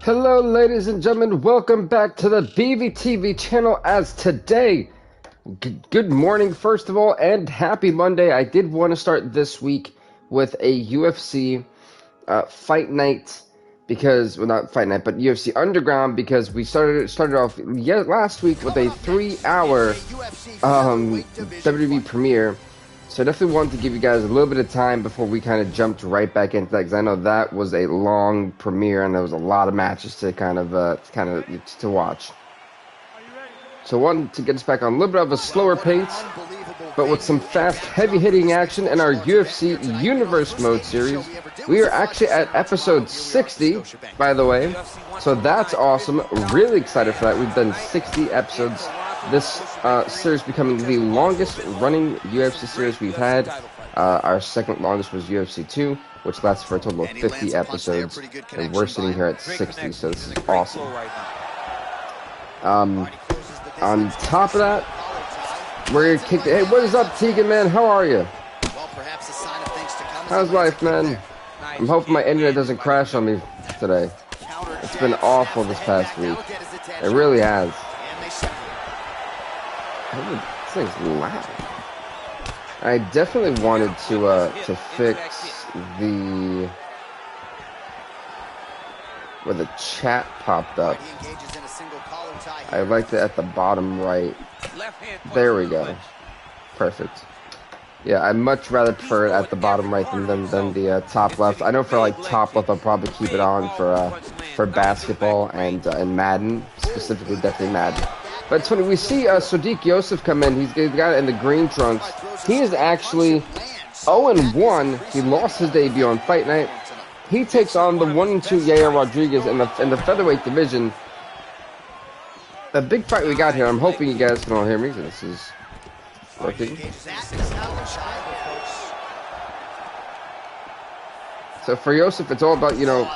Hello, ladies and gentlemen. Welcome back to the BVTV channel. As today, good morning, first of all, and happy Monday. I did want to start this week with a UFC fight night because, well, not fight night, but UFC Underground, because we started off last week with a 3-hour WWE premiere. So I definitely wanted to give you guys a little bit of time before we kind of jumped right back into that, because I know that was a long premiere and there was a lot of matches to to watch. So I wanted to get us back on a little bit of a slower pace, but with some fast, heavy-hitting action in our UFC Universe Mode series. We are actually at episode 60, by the way, so that's awesome. Really excited for that. We've done 60 episodes. This series becoming the longest running UFC series we've had. Our second longest was UFC 2, which lasted for a total of 50 episodes, and we're sitting here at 60, so this is awesome. On top of that, we're gonna kick. Hey, what is up, Tegan, man? How are you? How's life, man? I'm hoping my internet doesn't crash on me today. It's been awful this past week. It really has. This thing's loud. I definitely wanted to fix the where the chat popped up. I liked it at the bottom right. There we go. Perfect. Yeah, I much rather prefer it at the bottom right than the top left. I know for like top left, I'll probably keep it on for basketball and Madden, specifically definitely Madden. But it's funny, we see Sadiq Yosef come in. He's the guy in the green trunks. He is actually 0-1. He lost his debut on Fight Night. He takes on the 1-2 Yair Rodriguez in the featherweight division. The big fight we got here. I'm hoping you guys can all hear me. This is working. So for Yosef, it's all about, you know,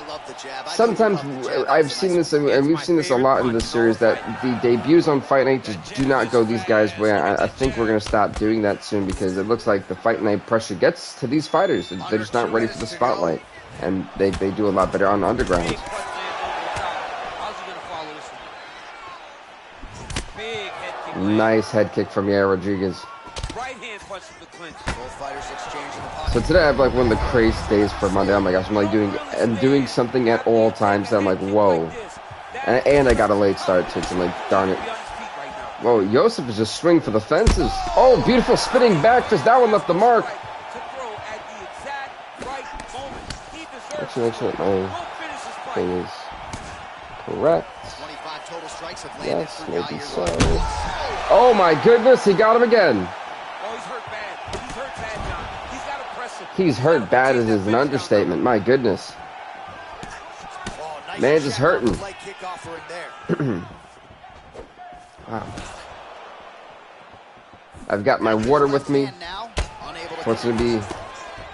sometimes I've seen this, and we've seen this a lot in this series, that the debuts on Fight Night just do not go these guys' way. I think we're going to stop doing that soon, because it looks like the Fight Night pressure gets to these fighters. They're just not ready for the spotlight, and they do a lot better on Underground. Nice head kick from Yair Rodriguez. So today I have like one of the craziest days for Monday. Oh my gosh, I'm doing something at all times that I'm like, whoa. And I got a late start too, so I'm like, darn it. Whoa, Yosef is just swinging for the fences. Oh, beautiful spinning back fist. That one left the mark. Actually, make sure that my thing is correct. Yes, maybe so. Oh my goodness, he got him again. He's hurt bad is an understatement. My goodness. Man's just hurting. Wow. I've got my water with me. So it's going to be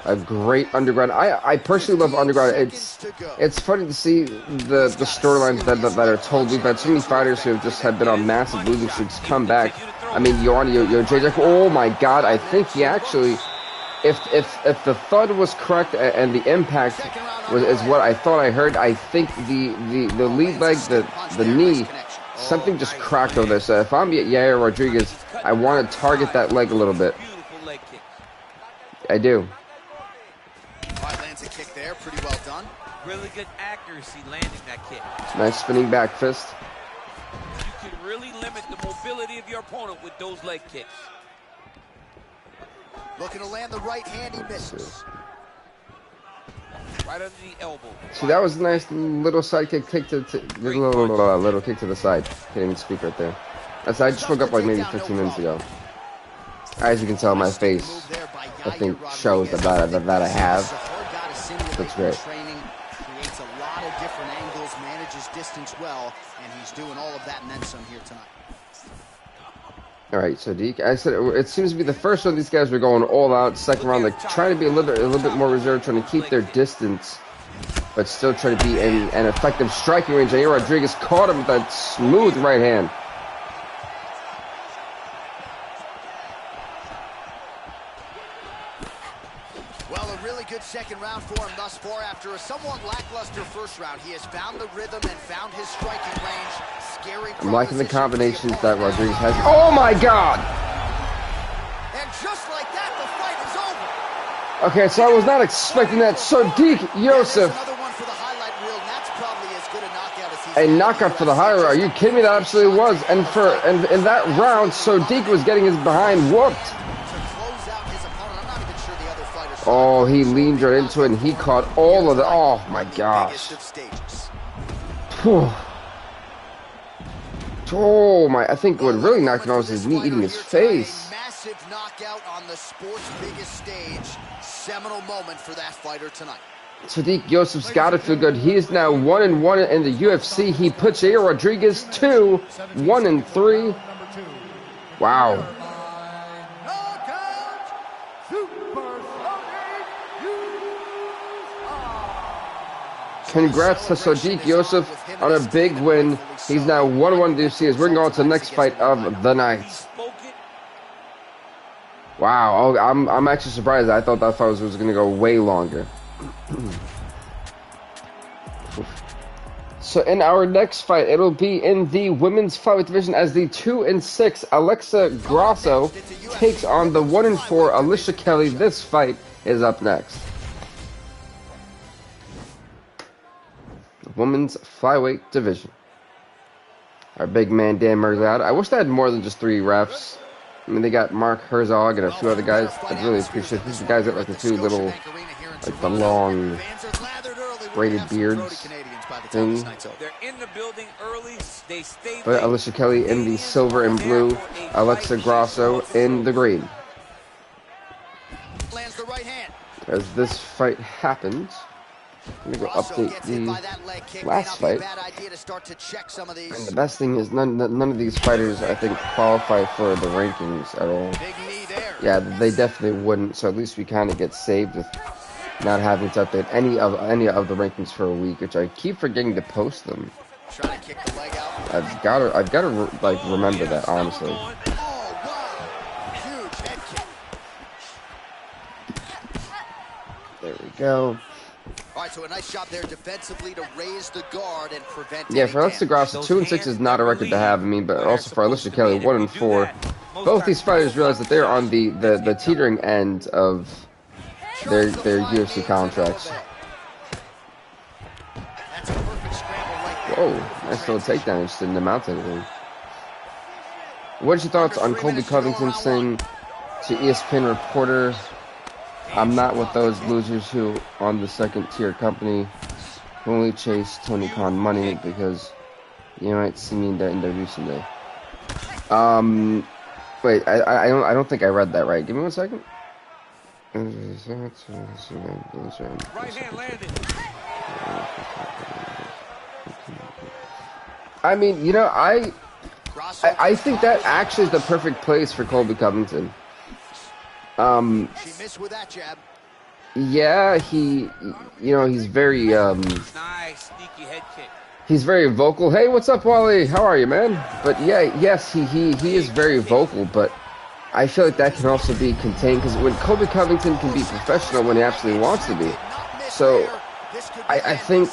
a great Underground. I personally love Underground. It's funny to see the storylines that are told. We've had so many fighters who have been on massive losing streaks come back. I mean, JJ, oh my God, I think he actually... If the thud was correct and the impact is what I thought I heard, I think the lead leg, the knee, something just cracked over there. So if I'm Yair Rodriguez, I want to target that leg a little bit. I do. Lands a kick there, pretty well done. Really good accuracy landing that kick. Nice spinning back fist. You can really limit the mobility of your opponent with those leg kicks. Looking to land the right hand, he misses. Right under the elbow. See, that was a nice little side kick to little kick to the side. Can't even speak right there. I just woke up like maybe 15 minutes ago. As you can tell, my face, I think, shows that I have. Looks great. Creates a lot of different angles, manages distance well, and he's doing all of that and then some here tonight. All right, so Deke, I said it seems to be the first one. These guys were going all out. Second round, they're trying to be a little bit more reserved, trying to keep their distance, but still trying to be in an effective striking range. Yair Rodriguez caught him with that smooth right hand. Well, a really good second round for him thus far after a somewhat lackluster After first round, he has found the rhythm and found his striking range. Scary. I'm liking the combinations that Rodriguez has. Oh my God! And just like that, the fight is over. Okay, so I was not expecting that. Sodiq Yusuff. Another one for the highlight reel, and that's probably as good a knockout as he's A knockout for the higher. Are you kidding me? That absolutely was. And in that round, Sodiq was getting his behind whooped. Oh, he leaned right into it, and he caught all of the. Oh my gosh. Oh my! I think what really knocked him out was his knee eating his face. Massive knockout on the sport's biggest stage. Seminal moment for that fighter tonight. Sodiq Yusuff's got to feel good. He is now 1-1 in the UFC. He puts Yair Rodriguez 1-3. Wow. Congrats to Sodiq Yusuff on a big win. He's now 1-1 in the UFC as we're going to the next fight of the night. Wow, oh, I'm actually surprised. I thought that fight was going to go way longer. So in our next fight, it'll be in the women's flyweight division as the 2-6 Alexa Grasso takes on the 1-4 Alicia Kelly. This fight is up next. The women's flyweight division. Our big man Dan Murray's out. I wish they had more than just 3 refs. I mean, they got Mark Herzog and a few other guys. I'd really appreciate these guys that like the 2 little, like the long braided beards thing. But Alicia Kelly in the silver and blue, Alexa Grasso in the green. As this fight happens, I'm gonna go update the last fight. And the best thing is none of these fighters, I think, qualify for the rankings at all. Yeah, they definitely wouldn't. So at least we kind of get saved with not having to update any of the rankings for a week, which I keep forgetting to post them. I've got to like remember that, honestly. There we go. All right, so a nice job there defensively to raise the guard and prevent. Yeah, for Alexa Grasso, 2-6 is not a record to have. I mean, but also for Alicia Kelly, 1-4. Both these fighters realize that they're on the teetering end of their UFC contracts. Whoa, nice little takedown. Just didn't amount to anything. What's your thoughts on Colby Covington saying to ESPN reporter, "I'm not with those losers who on the second tier company who only chase Tony Khan money because you might see me in the NW someday." Wait, I don't think I read that right. Give me 1 second. Right hand landed. I mean, you know, I think that actually is the perfect place for Colby Covington. She missed with that jab. Yeah, he's very nice sneaky head kick. He's very vocal. Hey, what's up, Wally? How are you, man? But yeah, yes, he is very vocal, but I feel like that can also be contained because when Colby Covington can be professional when he absolutely wants to be. So I think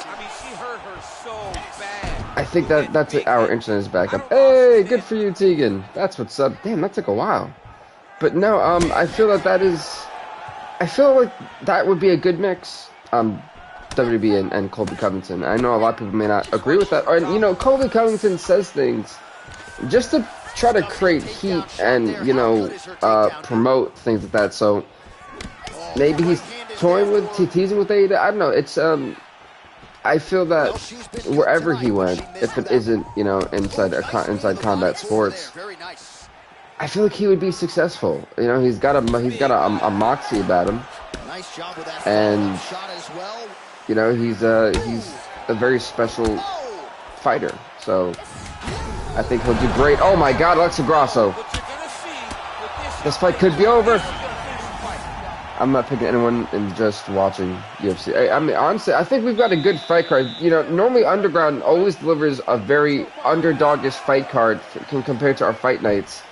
that's our internet is back up. Hey, good for you, Tegan. That's what's up. Damn, that took a while. But no, I feel like that would be a good mix. WB and Colby Covington. I know a lot of people may not agree with that. And, you know, Colby Covington says things just to try to create heat and, you know, promote things like that. So maybe he's toying with, teasing with AEW. I don't know. It's, I feel that wherever he went, if it isn't, you know, inside combat sports, I feel like he would be successful. You know, he's got a moxie about him, and you know, he's a very special fighter. So I think he'll do great. Oh my God, Alexa Grasso! This fight could be over. I'm not picking anyone and just watching UFC. I mean, honestly, I think we've got a good fight card. You know, normally Underground always delivers a very underdogish fight card compared to our fight nights.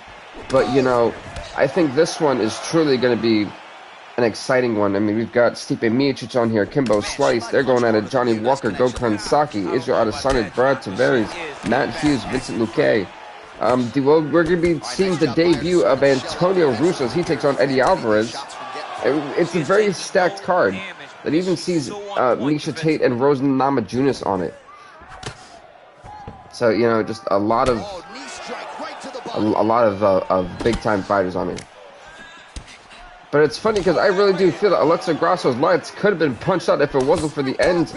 But, you know, I think this one is truly going to be an exciting one. I mean, we've got Stipe Miocic on here, Kimbo Slice. They're going at it. Johnny Walker, Gokhan Saki, Israel Adesanya, Brad Tavares, Matt Hughes, Vincent Luque. Well, we're going to be seeing the debut of Antonio Russo as he takes on Eddie Alvarez. It's a very stacked card that even sees Miesha Tate and Rosen Namajunas on it. So, you know, just a lot of big time fighters on it. But it's funny because I really do feel that Alexa Grasso's lights could have been punched out if it wasn't for the end.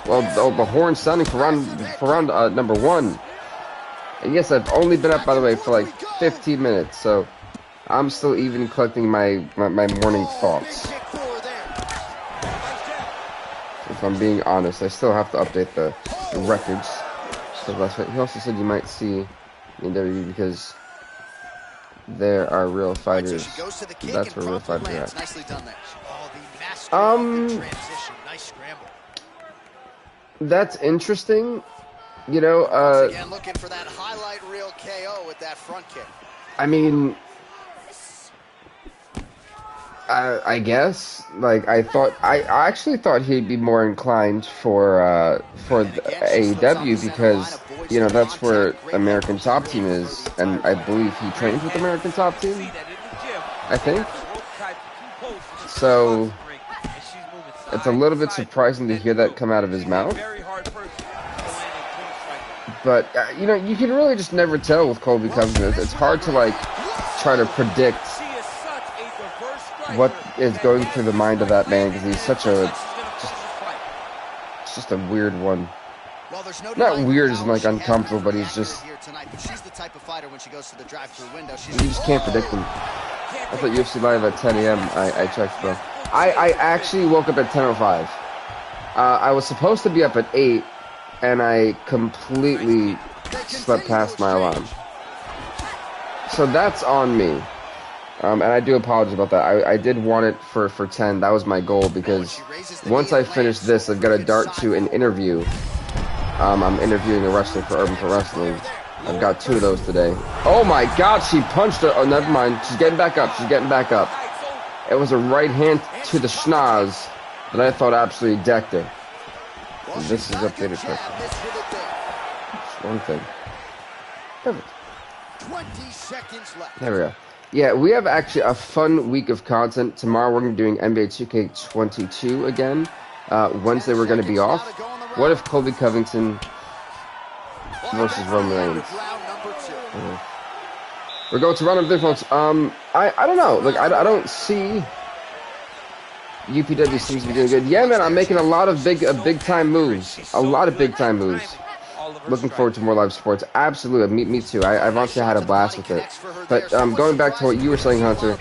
Well, the horn sounding for round number 1. And yes, I've only been up, by the way, for like 15 minutes, so I'm still even collecting my morning thoughts. If I'm being honest, I still have to update the records. So that's right. He also said you might see in WWE because there are real fighters. That's where real fighters are at. That's interesting. You know, again, looking for that highlight reel KO with that front kick. I mean, I guess, like, I actually thought he'd be more inclined for the AEW because, you know, that's where American Top Team is, and I believe he trains with American Top Team, I think. So, it's a little bit surprising to hear that come out of his mouth. But, you know, you can really just never tell with Colby Covington. It's hard to, like, try to predict what is going through the mind of that man, because he's such a, just a weird one. Not weird as in, like, uncomfortable, but he's just, you just can't predict him. I thought UFC Live at 10 a.m. I checked, bro. I actually woke up at 10:05. I was supposed to be up at 8. And I completely slept past my alarm. So that's on me. And I do apologize about that. I did want it for 10. That was my goal because once I finish this, I've got to dart to an interview. I'm interviewing a wrestler for Urban Pro Wrestling. I've got 2 of those today. Oh my God, she punched her. Oh, never mind. She's getting back up. She's getting back up. It was a right hand to the schnoz that I thought absolutely decked her. And this is updated question. Just one thing. Perfect. 20 seconds left. There we go. Yeah, we have actually a fun week of content. Tomorrow we're going to be doing NBA 2K22 again. Wednesday we're going to be off. What if Colby Covington versus Roman Reigns? We're going to round up there, folks. I don't know. Like, I don't see... UPW seems to be doing good. Yeah, man, I'm making a lot of big time moves. A lot of big time moves. Looking forward to more live sports. Absolutely, me too. I've honestly had a blast with it. But going back to what you were saying, Hunter,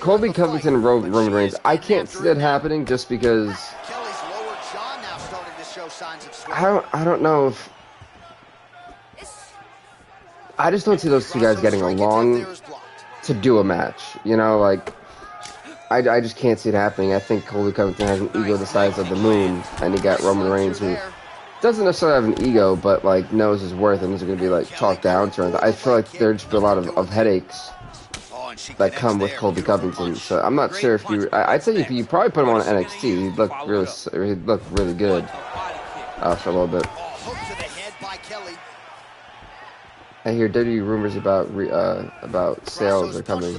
Colby Covington and Roman Reigns, I can't see that happening just because I don't know if I just don't see those two guys getting along to do a match. You know, like. I just can't see it happening. I think Colby Covington has an ego the size of the moon, and he got Roman Reigns, who doesn't necessarily have an ego, but like knows his worth, and is going to be like talked down to. I feel like there's just be a lot of headaches that come with Colby Covington. So I'm not sure if you. I'd say if you probably put him on NXT, he'd look really good for a little bit. I hear dirty rumors about sales are coming.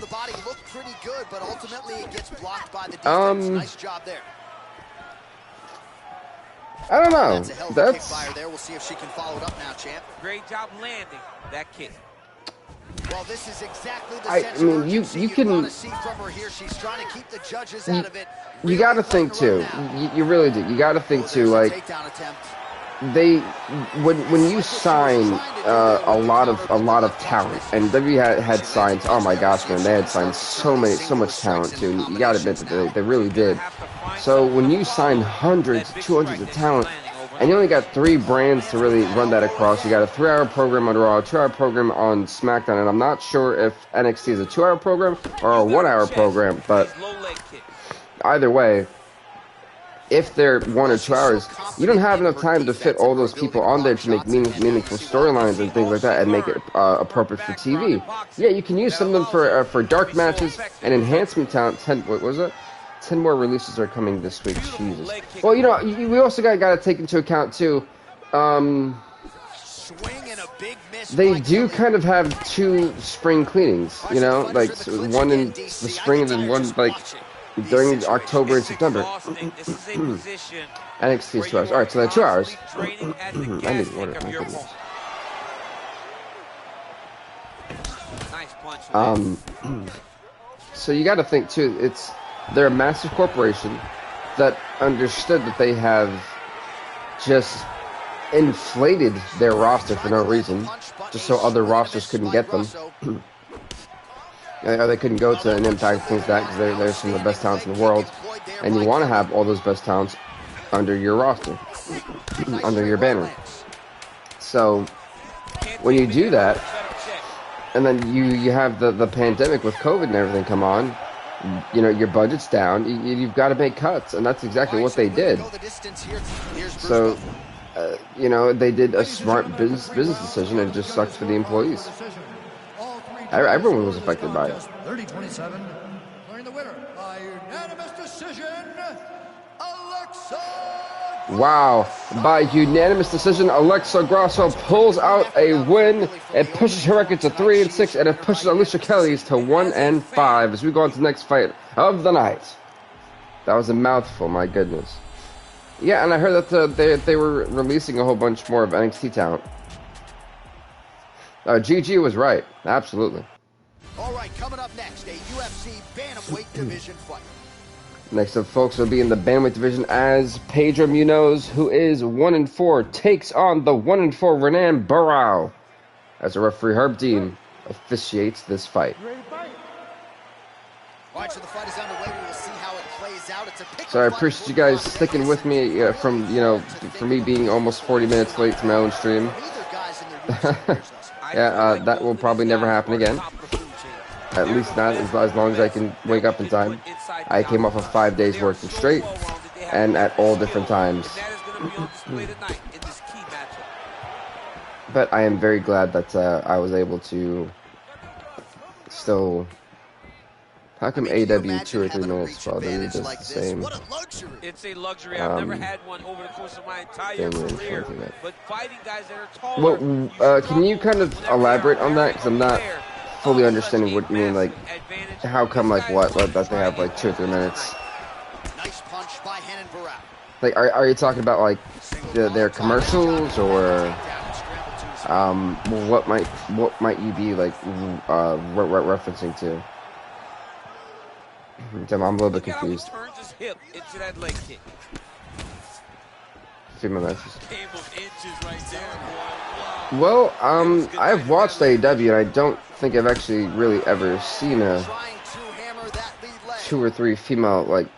But ultimately it gets blocked by the defense. Nice job there. I don't know. That's there. We'll see if she can follow it up now, champ. Great job landing that kick. Well, this is exactly the I mean, you can see from her here. She's trying to keep the judges out of it. You got to think too. You really do. You got to think too. Like when you sign a lot of talent, and WWE had signed. Oh my gosh, man, they had signed so much talent too. You got to admit that they really did. So when you sign hundreds, 200s of talent, and you only got 3 brands to really run that across, you got a 3-hour program on Raw, a 2-hour program on SmackDown, and I'm not sure if NXT is a 2-hour program or a 1-hour program, but either way, if they're 1 or 2 hours, you don't have enough time to fit all those people on there to make meaningful storylines and things like that and make it appropriate for TV. Yeah, you can use some of them for dark matches and enhancement talent. 10, what was it? 10 more releases are coming this week. Jesus. Well, you know, we also got to take into account too. They do kind of have 2 spring cleanings. You know, like one in the spring and then one like during October and September. NXT is 2 hours. Alright, so they're 2 hours. I need water. My goodness. So you got to think too. They're a massive corporation that understood that they have just inflated their roster for no reason, just so other rosters couldn't get them. Or they couldn't go to an Impact, things like that, because they're some of the best talents in the world, and you want to have all those best talents under your roster, under your banner. So when you do that, and then you have the pandemic with COVID and everything come on, you know, your budget's down, you've got to make cuts, and that's exactly what they did. So, you know, they did a smart business decision, and it just sucks for the employees. Everyone was affected by it. 30-27, declaring the winner by unanimous decision, Alexa. Wow, by unanimous decision, Alexa Grasso pulls out a win. It pushes her record to 3-6, and it pushes Alicia Kelly's to 1-5 as we go on to the next fight of the night. That was a mouthful, my goodness. Yeah, and I heard that they were releasing a whole bunch more of NXT talent. GG was right, absolutely. All right, coming up next, a UFC bantamweight division fight. Next up, folks, will be in the bantamweight division as Pedro Munoz, who is 1-4, takes on the 1-4 Renan Barao as a referee Herb Dean officiates this fight. All right, so the fight is underway. We will see how it plays out. It's a So I appreciate you guys sticking with me for me being almost 40 minutes late to my own stream. Yeah, that will probably never happen again. At least not as long as I can wake up in time. I came off of 5 days working straight, and at all different times. But I am very glad that I was able to still... How come AW 2 or 3 minutes while they just the same? It's a luxury. I've never had one over the course of my entire career. But fighting guys that are taller. Well, can you kind of elaborate on that? Because I'm not fully understanding what you mean. Like, how come, like, that they have like 2 or 3 minutes? Nice punch by Renan Barao. Like, are you talking about like their commercials, or what might you be like referencing to? I'm a little bit confused. Turns his hip into that leg kick. Female matches. Right there, boy. Wow. Well, I've watched AEW, and I don't think I've actually really ever seen a 2 or 3 female, like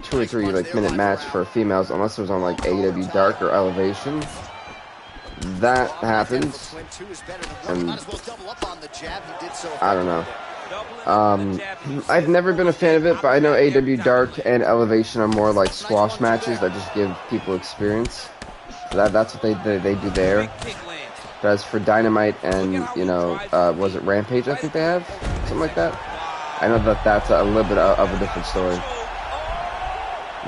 2 or 3 like minute match for females, unless it was on like AEW Dark or Elevation. That happened, and I don't know. I've never been a fan of it, but I know AEW Dark and Elevation are more like squash matches that just give people experience. So that's what they do there. But as for Dynamite and, you know, was it Rampage, I think they have? Something like that? I know that's a little bit of a different story.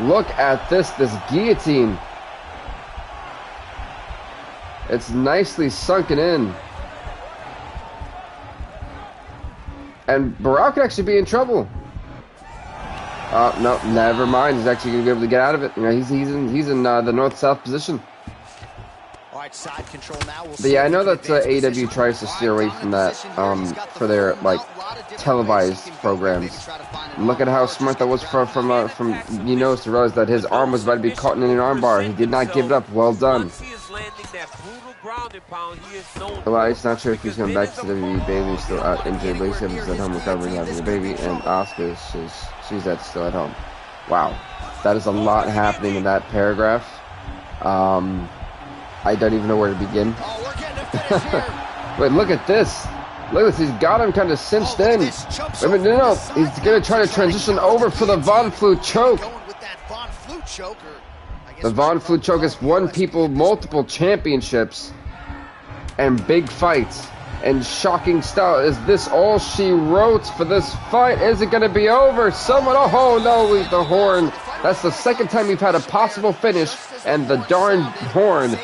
Look at this guillotine. It's nicely sunken in. And Barao could actually be in trouble. No, never mind. He's actually going to be able to get out of it. You know, he's in the north-south position. All right, side control now. But yeah, I know that AEW tries to steer away from that for their like televised programs. Look at how smart that was from Munoz to realize that his arm was about to be caught in an armbar. He did not give it up. Well done. Well, I'm not sure if he's coming back to WWE. Bailey's still out injured. Lacey Evans is at home recovering, having a baby, and Asuka, she's still at home. Wow, that is a lot happening in that paragraph. I don't even know where to begin. Wait, look at this. Look at this. He's got him kind of cinched in. I mean, no. He's going to try to transition over for the Von Flue choke. The Von Flue choke has won people multiple championships and big fights and shocking style. Is this all she wrote for this fight? Is it going to be over? Someone, oh no, the horn. That's the second time we've had a possible finish, and the darn horn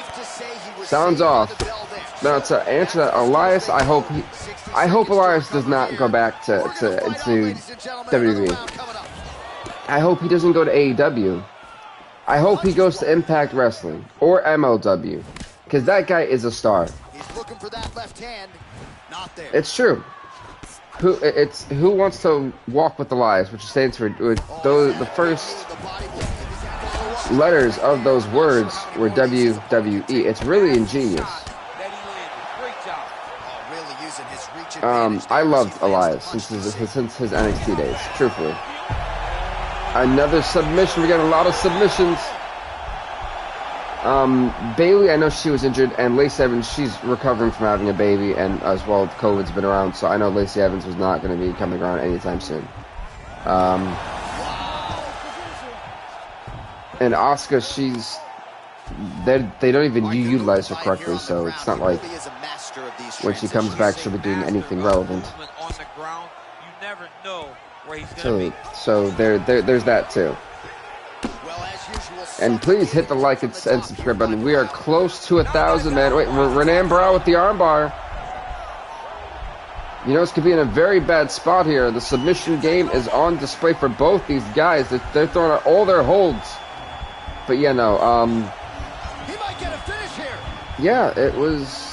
sounds off. Now to answer that, Elias, I hope Elias does not go back to WWE. I hope he doesn't go to AEW. I hope he goes to Impact Wrestling or MLW, because that guy is a star. He's looking for that left hand. Not there. It's true. Who wants to walk with Elias, which stands for the first letters of those words were WWE. It's really ingenious. I loved Elias since his NXT days, truthfully. Another submission. We got a lot of submissions. Bailey, I know she was injured, and Lacey Evans, she's recovering from having a baby, and as well, COVID's been around, so I know Lacey Evans was not going to be coming around anytime soon. And Asuka, they don't even utilize her correctly, so it's not like when she comes back, she'll be doing anything relevant. So there's that too. And please hit the like and subscribe button. We are close to 1,000, man. Wait, Renan Barão with the armbar. You know, this could be in a very bad spot here. The submission game is on display for both these guys. They're throwing out all their holds. But yeah, no. He might get a finish here. Yeah, it was.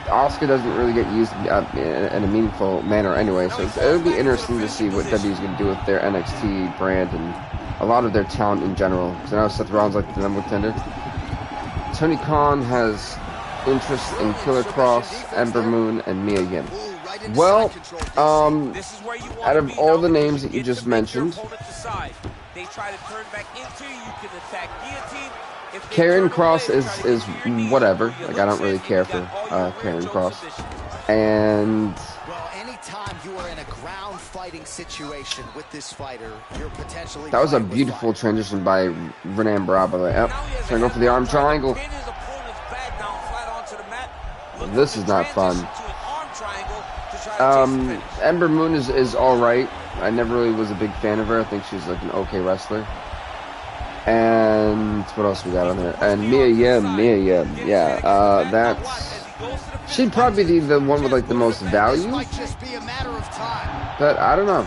Asuka doesn't really get used in a meaningful manner anyway, so it'll be interesting to see what WWE's going to do with their NXT brand and a lot of their talent in general. Because I know Seth Rollins like the number contender. Tony Khan has interest in Killer Cross, Ember Moon, and Mia Yim. Well, out of all the names that you just mentioned, Karrion Kross is whatever. Like, I don't really care for Karrion Kross. And well, anytime you are in a ground fighting situation with this fighter, you're potentially. That was a beautiful transition by Renan Barão, by the way. Yep. Trying to go for the arm triangle. This is not fun. Ember Moon is alright. I never really was a big fan of her. I think she's like an okay wrestler. And what else we got on there? And Mia Yim, yeah. That's she'd probably be the one with like the most value. But I don't know.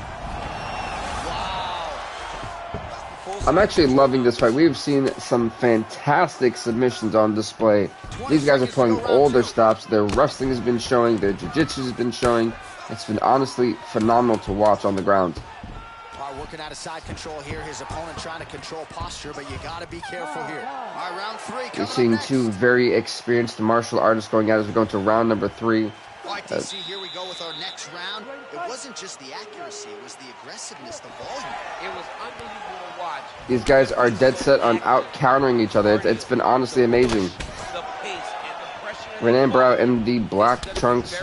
I'm actually loving this fight. We've seen some fantastic submissions on display. These guys are pulling all their stops. Their wrestling has been showing. Their jiu-jitsu has been showing. It's been honestly phenomenal to watch on the ground. Working out of side control here. His opponent trying to control posture, but you got to be careful here. All right, round 3. You're seeing two very experienced martial artists going at it as we go into round number 3. All right, DC, here we go with our next round. It wasn't just the accuracy, it was the aggressiveness, the volume. It was unbelievable to watch. These guys are dead set on out-countering each other. It's been honestly amazing. Renan Barão in the black trunks,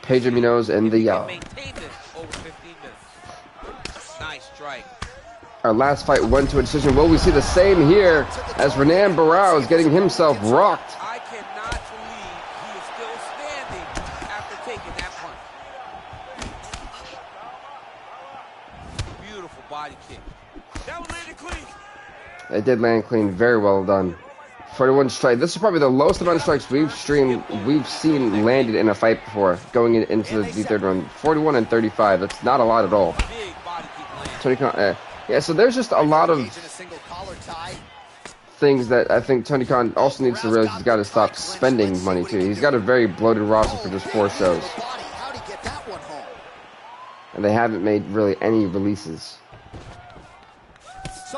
Pedro Munoz in the yellow. Our last fight went to a decision. Will we see the same here as Renan Barão is getting himself rocked? I cannot believe he is still standing after taking that punch. Beautiful body kick. That one landed clean. It did land clean. Very well done. 41 strike. This is probably the lowest amount of strikes we've seen landed in a fight before, going into the third round. 41 and 35. That's not a lot at all. Big body kick land. Yeah, so there's just a lot of things that I think Tony Khan also needs to realize. He's got to stop spending money too. He's got a very bloated roster for just 4 shows, and they haven't made really any releases.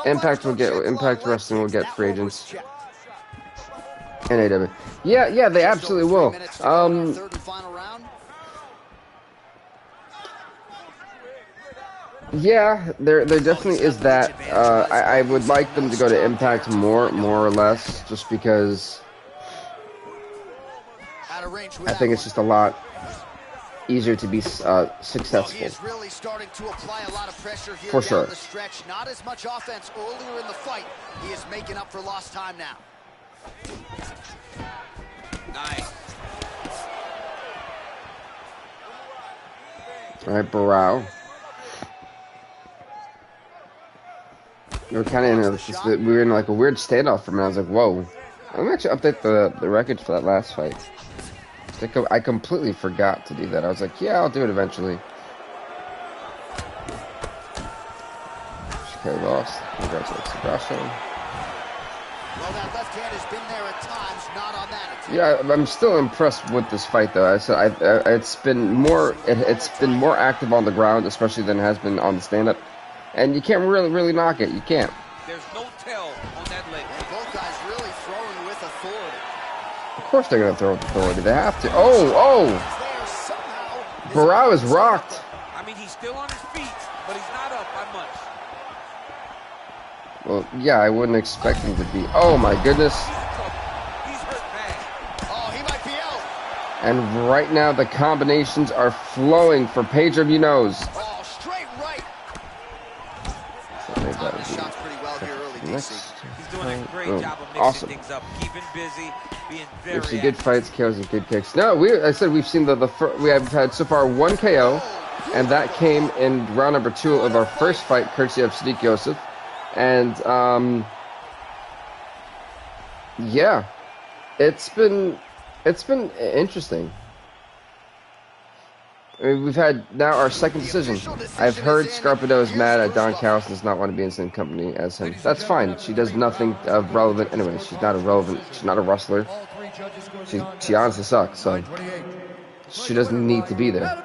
Impact Wrestling will get free agents. And AEW. Yeah, they absolutely will. Yeah, there definitely is that. I would like them to go to Impact more or less, just because I think it's just a lot easier to be successful. Well, he is really starting to apply a lot of pressure here for down sure. the stretch. Not as much offense earlier in the fight. He is making up for lost time now. Nice. All right, Barao. We were kind of in we were in like a weird standoff for a minute. I was like, whoa. I'm gonna actually update the record for that last fight. I completely forgot to do that. I was like, yeah, I'll do it eventually. Okay, lost. Congratulations, Russo. Well, that left hand has been there at times, not on that attempt. Yeah, I'm still impressed with this fight, though. I said it's been more active on the ground, especially than it has been on the stand-up, and you can't really knock it. You can't. There's no tell on that leg. And both guys really throwing with authority. Of course they're gonna throw with authority. They have to. Oh! Barao is rocked. I mean, he's still on his feet, but he's not up by much. Well, yeah, I wouldn't expect him to be. Oh my goodness. He's hurt bad. Oh, he might be out. And right now the combinations are flowing for Pedro Munoz. Oh, straight right. The shot's pretty well here early, DC. He's doing a great job of mixing things up, keeping busy, being very We've seen good fights, KOs, and good kicks. No, I said we've seen we have had so far 1 KO, and that came in round number 2 of our first fight, courtesy of Sadiq Yosef. And yeah, it's been interesting. I mean, we've had now our second decision. I've heard Scarpado is mad at Don Callis and does not want to be in the same company as him. That's fine. She does nothing of relevant. Anyway, she's not a wrestler. She honestly sucks, so she doesn't need to be there.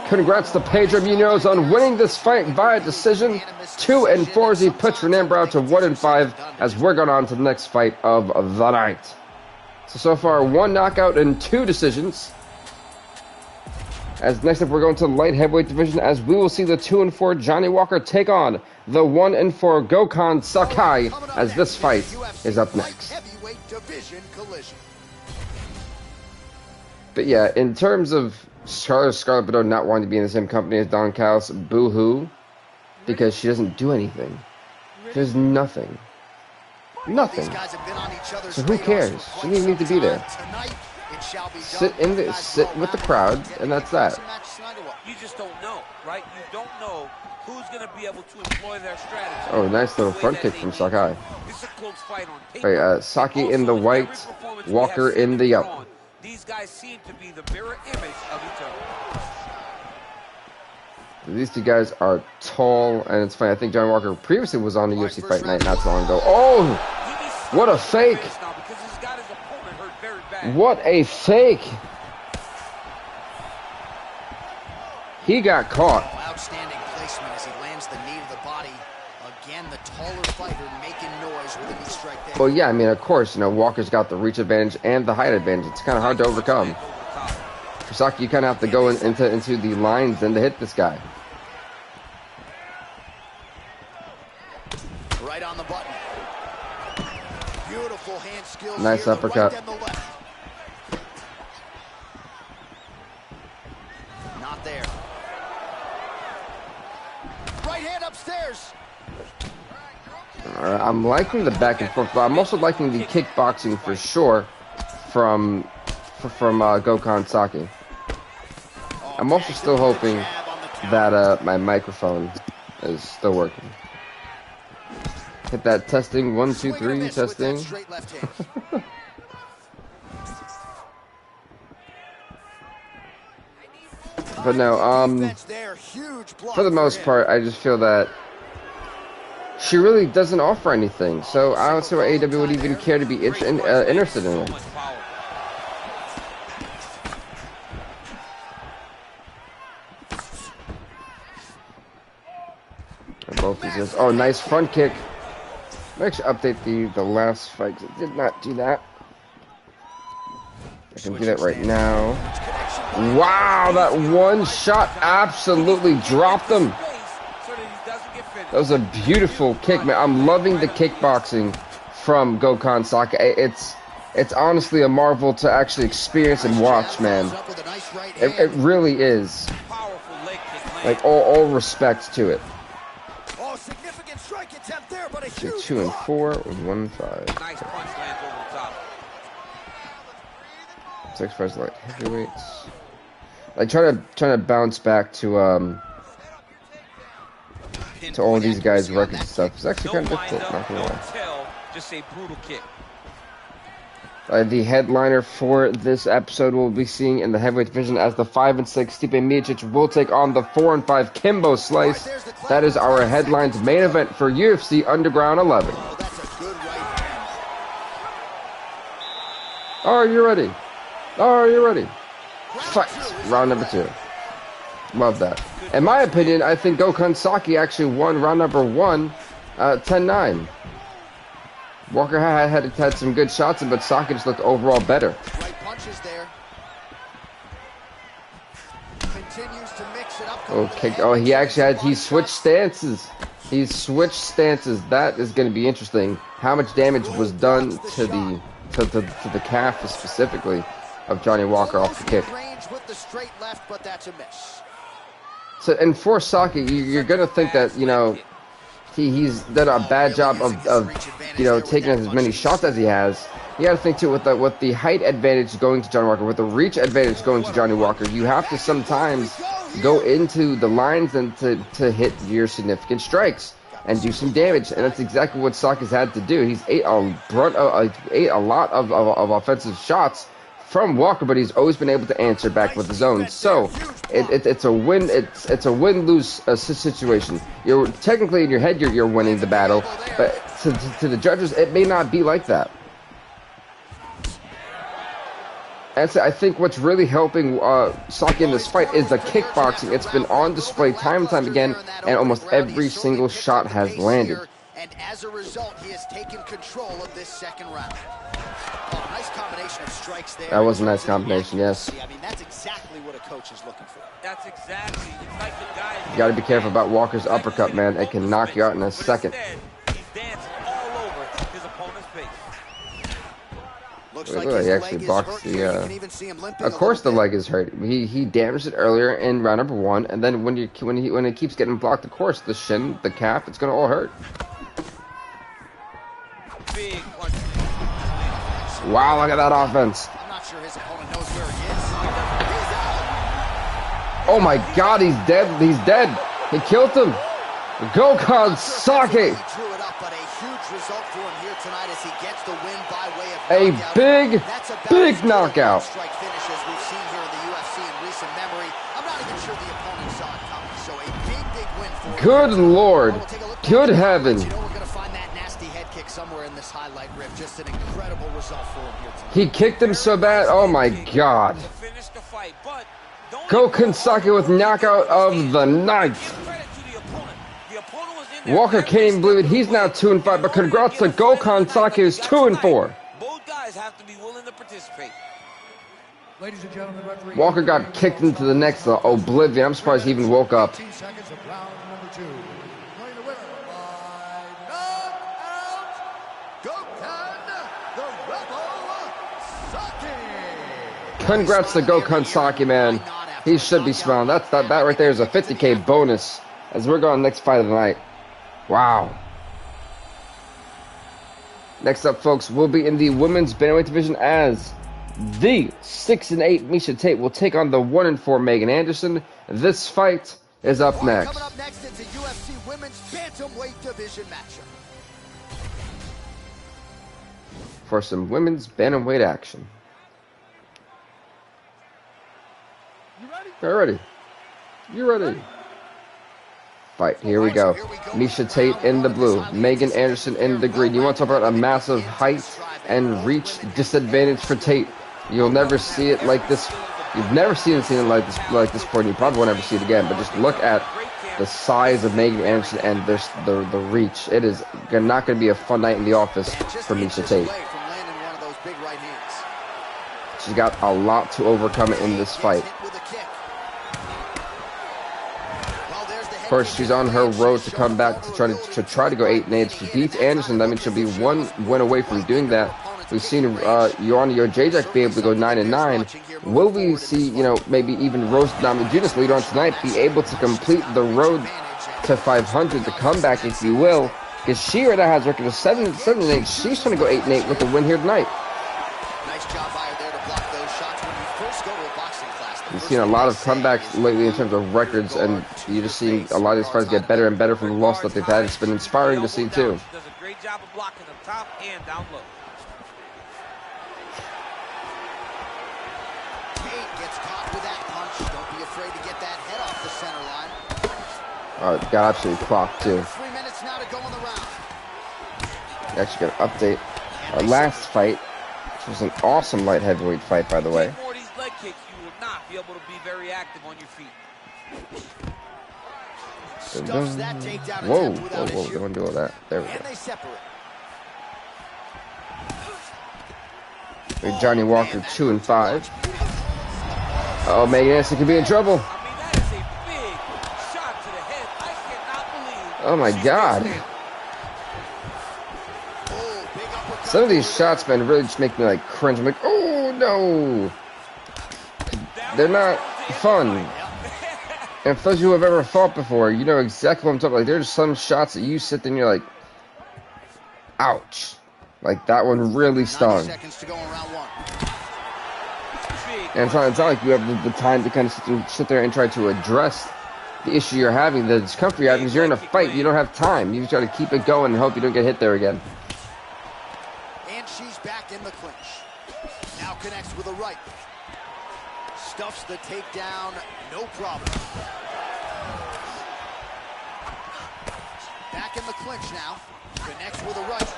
Congrats to Pedro Munoz on winning this fight via decision. 2-4 as he puts Renan Brown to 1-5 as we're going on to the next fight of the night. So far, 1 knockout and 2 decisions. As next up, we're going to the light heavyweight division as we will see the 2-4 Johnny Walker take on the 1-4 Gokhan Sakai as this fight is up next. But yeah, in terms of Scarlett Bordeaux not wanting to be in the same company as Don Callis, boo-hoo, because she doesn't do anything. There's nothing. Nothing. So who cares? She doesn't need to be there. Sit with the crowd, and that's that. You just don't know, right? You don't know who's going to be able to employ their strategy. Oh, nice little front kick from Sakai. This is a close fight on paper. Wait, Saki in the white, Walker in the yellow. These guys seem to be the mirror image of each other. These two guys are tall, and it's funny. I think John Walker previously was on the UFC Fight Night not so long ago. Oh, what a fake! What a fake! He got caught. Outstanding placement as he lands the knee to the body. Again, the taller fighter making noise with a knee strike there. Well, yeah, I mean, of course, Walker's got the reach advantage and the height advantage. It's kind of hard to overcome. For Saki, you kind of have to go into the lines and to hit this guy. Right on the button. Beautiful hand skills. Nice uppercut. Not there. Right hand upstairs. I'm liking the back and forth, but I'm also liking the kickboxing for sure from Gokhan Saki. I'm also still hoping that my microphone is still working. Hit that testing, 1, 2, 3, testing. But no, for the most part, I just feel that she really doesn't offer anything. So I don't see why AEW would even care to be interested in it. Both these guys. Oh, nice front kick. Let me actually update the last fight. I did not do that. I can do that right now. Wow, that one shot absolutely dropped him. That was a beautiful kick, man. I'm loving the kickboxing from Gokhan Saki. It's honestly a marvel to actually experience and watch, man. It really is. Like all respect to it. Oh, significant strike attempt there, but a So huge 2 and block. 4 with 1 5. Nice punch lands over the top. 6 first light heavyweights. Like trying to bounce back to all these guys' records and stuff. It's actually kind of difficult, not gonna lie. Just a brutal kick. The headliner for this episode we'll be seeing in the heavyweight division as the 5 and 6 Stipe Miocic will take on the 4 and 5 Kimbo Slice. That is our headline's main event for UFC Underground 11. Are you ready? Are you ready? Fight! Round number 2. Love that. In my opinion, I think Gokhan Saki actually won round number 1, 10-9. Walker had some good shots, but Saki just looked overall better. Right punches there. Continues to mix it up. Okay. Oh, he switched stances. He switched stances. That is going to be interesting. How much damage was done to the calf specifically of Johnny Walker off the kick? With the straight left, but that's a miss. So, and for Saki, you're going to think that, you know, he's done a bad job of you know, taking as many shots as he has. You got to think too, with the height advantage going to Johnny Walker, with the reach advantage going to Johnny Walker, you have to sometimes go into the lines and to hit your significant strikes and do some damage, and that's exactly what Saki's had to do. He's ate a lot of offensive shots from Walker, but he's always been able to answer back with his own. So it's a win-lose situation. You're technically in your head you're winning the battle, but to the judges it may not be like that. And so I think what's really helping Saki in this fight is the kickboxing. It's been on display time and time again, and almost every single shot has landed. And as a result, he has taken control of this second round. Oh, nice combination of strikes there. That was a nice combination, yes. I mean, that's exactly what a coach is looking for. That's exactly. It's like the guy. You got to be careful about Walker's uppercut, man. It can knock you out in a second. He's dancing all over his opponent's face. Looks Look, like he actually blocks the. Of course, the leg is hurt. He damaged it earlier in round number 1, and then when it keeps getting blocked, of course, the shin, the calf, it's gonna all hurt. Big punch. Wow, look at that offense. I'm not sure his opponent knows where he is. Oh my God, he's dead. He's dead. He killed him. Gokhan Saki. He drew it up, but a huge result for him here tonight as he gets the win by way of A knockout. big knockout. Strike finishes we've seen here in the UFC in recent memory. I'm not even sure the opponent saw it coming. So a big win for him. Good Lord. Good heaven. You know we're gonna find that nasty head kick somewhere in this highlight rip. Just an incredible result for him here tonight. He kicked him so bad. Oh my God. Gokhan Saki with knockout of the night. Walker can't even believe it. He's now 2 and 5, but congrats to Gokhan Saki, who's 2 and 4. Both guys have to be willing to participate. Ladies and gentlemen, referee Walker got kicked into the next oblivion. I'm surprised he even woke up. 15 seconds of round number 2. Declaring the winner by knockout, Gokhan the Rebel Saki. Congrats to Gokhan Saki, man. He should be smiling. That right there is a 50K bonus as we're going next fight of the night. Wow. Next up, folks, we'll be in the women's bantamweight division as the 6 and 8 Miocic Tate will take on the 1 and 4 Megan Anderson. This fight is up next. Coming up next, it's a UFC women's bantamweight division matchup. For some women's bantamweight action. You ready? You ready? Fight. Here we go. Miocic Tate in the blue. Megan Anderson in the green. You want to talk about a massive height and reach disadvantage for Tate? You'll never see it like this. You've never seen it like this before. You probably won't ever see it again. But just look at the size of Megan Anderson and the reach. It is not going to be a fun night in the office for Miocic Tate. She's got a lot to overcome in this fight. Of course, she's on her road to come back to try to go 8-8. If she beats Anderson, that means she'll be one win away from doing that. We've seen Joanna Jędrzejczyk be able to go 9-9. Will we see, you know, maybe even Rose Namajunas later on tonight be able to complete the road to 500, the comeback, if you will? Because she right now has a record of 7-8. She's trying to go 8-8 with the win here tonight. Nice job by her there to block those shots when you first go to a boxing class. You've seen a lot of comebacks lately in terms of records, and you're just seeing a lot of these fighters get better and better from the loss that they've had. It's been inspiring to see too. Does a great job of blocking up top and down low. Tate gets caught with that punch. Don't be afraid to get that head off the center line. Oh, got absolutely clocked too. 3 minutes now to go in the round. Actually, got an update. Our last fight, which was an awesome light heavyweight fight, by the way. More of these leg kicks, you will not be able to be very active on your feet. Stuffs that takedown Whoa, attempt without whoa, issue. don't do all that. There we And go. they separate. Johnny Walker 2-5. Oh, Megan Anderson could be in trouble. I mean, that is a big shot to the head. I cannot believe. Oh my God. Oh, big uppercut. Some of these shots, man, really just make me like cringe. I'm like, oh no. They're not fun. And for those of you who have ever fought before, you know exactly what I'm talking about. Like, there's some shots that you sit there and you're like, ouch. Like, that one really stung. 90 seconds to go in round one. And it's not like you have the time to kind of sit there and try to address the issue you're having, the discomfort you're having, because you're in a fight. You don't have time. You just got to keep it going and hope you don't get hit there again. And she's back in the clinch. Now connects with a right. Stuffs the takedown, no problem. Back in the clinch now. Connects with a right.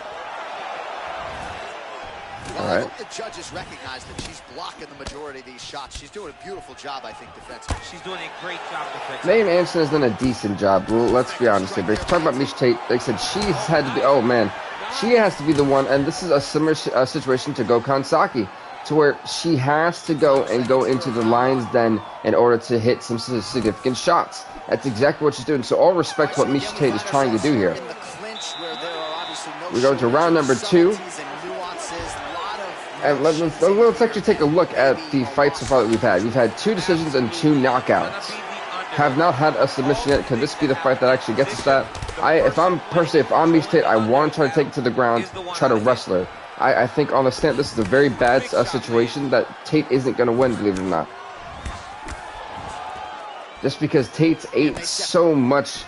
Well, I hope the judges recognize that she's blocking the majority of these shots. She's doing a beautiful job, I think, defensively. She's doing a great job defensively. Megan Anderson has done a decent job. Well, let's be honest here. But talking about Miocic Tate, like I said, she's had to be, oh man, she has to be the one, and this is a similar situation to Gokhan Saki, to where she has to go into the lion's den in order to hit some significant shots. That's exactly what she's doing. So all respect to what Miocic Tate is trying to do here. We go to round number 2. And let's actually take a look at the fights so far that we've had. We've had 2 decisions and 2 knockouts. Have not had a submission yet. Could this be the fight that actually gets us that? If I'm Miocic Tate, I want to try to take it to the ground, try to wrestle her. I think on the stand, this is a very bad situation that Tate isn't going to win, believe it or not. Just because Tate's ate so much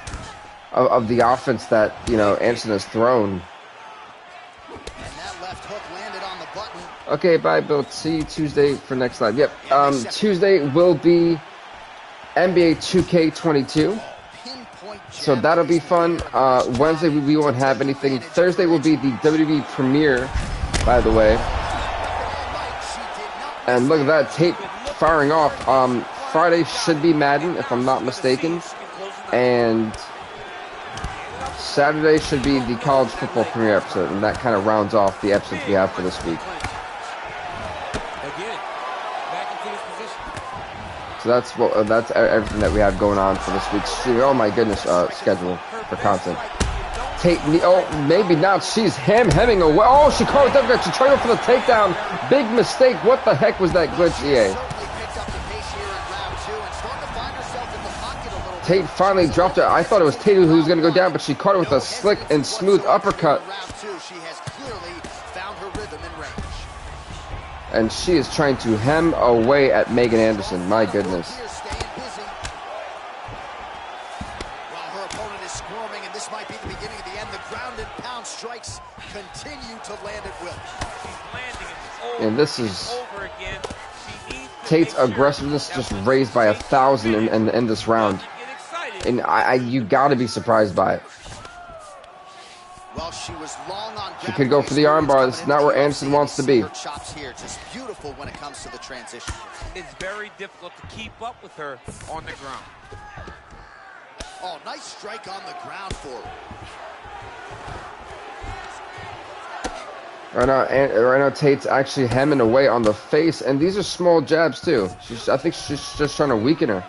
of the offense that, you know, Anderson has thrown. Okay, bye, Bill. See you Tuesday for next live. Yep. Tuesday will be NBA 2K22. So that'll be fun. Wednesday we won't have anything. Thursday will be the WWE premiere, by the way. And look at that, Tate firing off. Friday should be Madden, if I'm not mistaken. And Saturday should be the college football premiere episode. And that kind of rounds off the episodes we have for this week. So that's everything that we have going on for this week's, oh my goodness, schedule for content. Tate, oh, maybe not. She's hemming away. Oh, she caught with that. She tried to go for the takedown. Big mistake. What the heck was that glitch, EA? Tate finally dropped it. I thought it was Tate who was going to go down, but she caught her with a slick and smooth uppercut. And she is trying to hem away at Megan Anderson. My goodness. While her opponent is squirming, and this might be the beginning of the end, the ground and pound strikes continue to land at will. And this is Tate's aggressiveness just raised by 1,000 in this round. And you got to be surprised by it. Well, she was long on. She could go for the armbar. This is not where Anderson wants to be. Chops here, just beautiful when it comes to the transition. It's very difficult to keep up with her on the ground. Oh, nice strike on the ground for her. Right now, Tate's actually hemming away on the face, and these are small jabs too. I think she's just trying to weaken her.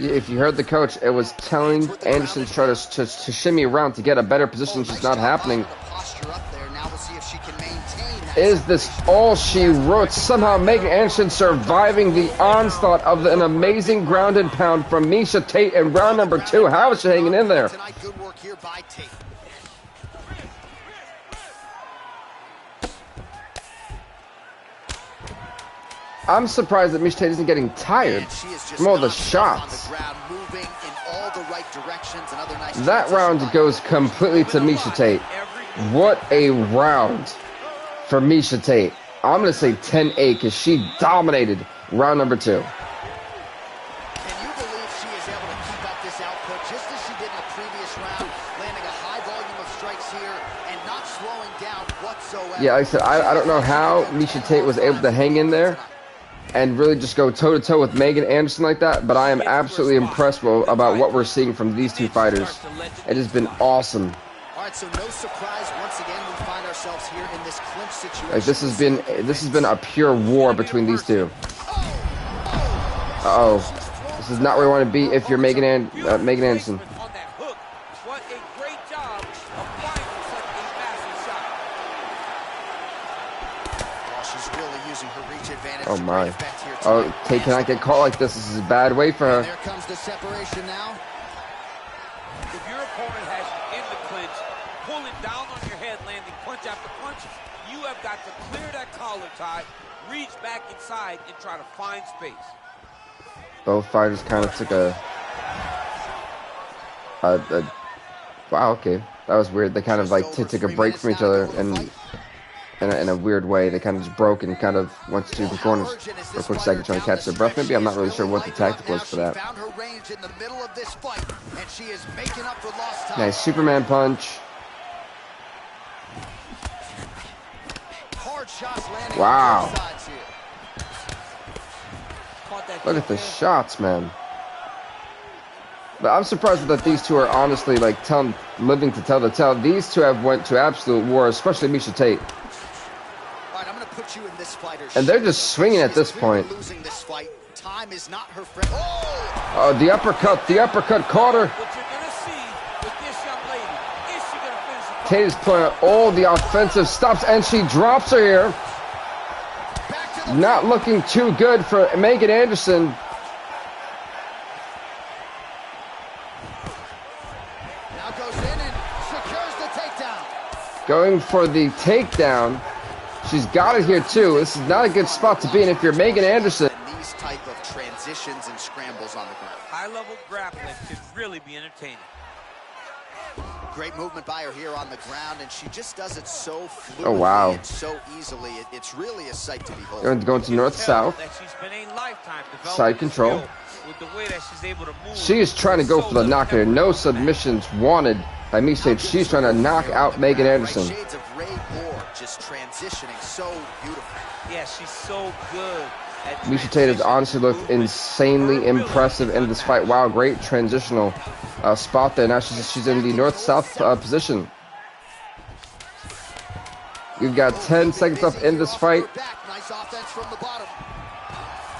If you heard the coach, it was telling Anderson to try to shimmy around to get a better position. It's just not happening. Is this all she wrote? Somehow Megan Anderson surviving the onslaught of an amazing ground and pound from Miocic Tate in round number 2. How is she hanging in there? Good work here by Tate. I'm surprised that Miocic Tate isn't getting tired from all the shots. That round goes completely to Miocic Tate. What a round for Miocic Tate. I'm going to say 10-8 because she dominated round number 2. Can you believe she is able to keep up this output just as she did in the previous round, landing a high volume of strikes here and not slowing down whatsoever? Yeah, like I said, I don't know how Miocic Tate was able to hang in there and really just go toe-to-toe with Megan Anderson like that, but I am absolutely impressed about what we're seeing from these two fighters. It has been awesome. All right, so no surprise, once again, we find ourselves here in this clinch situation. Like this has been a pure war between these two. Uh-oh. This is not where you want to be if you're Megan Anderson. What a great job of finding such a massive shot. Oh, she's really using her reach advantage. Oh my. Oh, Tate cannot get caught like this. This is a bad way for her. There comes the separation now. If your opponent has you in the clinch, pulling down on your head, landing punch after punch, you have got to clear that collar tie, reach back inside, and try to find space. Both fighters kind of took a wow, okay, that was weird. They kind of like took a break from each other, and in a weird way, they kind of just broke and kind of went to the corners for a quick second trying to catch their breath. Maybe I'm not really sure what the tactic was for that. Nice Superman punch. Wow. Look at the shots, man. But I'm surprised that these two are honestly like living to tell the tale. These two have went to absolute war, especially Miocic Tate. And they're just swinging at this point. Oh, the uppercut caught her. Tate is putting out all the offensive stops, and she drops her here. Not looking too good for Megan Anderson. Now goes in and secures the takedown. Going for the takedown. She's got it here too. This is not a good spot to be in if you're Megan Anderson. These type of transitions and scrambles on the ground. High-level grappling can really be entertaining. Great movement by her here on the ground, and she just does it so fluidly. Oh wow! And so easily, it's really a sight to behold. Going to north-south. Side control. With the way that she's able to move. She is trying to go for the knock here. No submissions wanted by Miocic Tate. She's trying to knock out Megan Anderson. Shades of Ray Moore, just transitioning so beautifully. Yeah, she's so good. Miocic Tate has honestly looked insanely impressive in this fight. Wow, great transitional spot there. Now she's in the north-south position. We've got 10 seconds left in this fight. Nice offense from the bottom.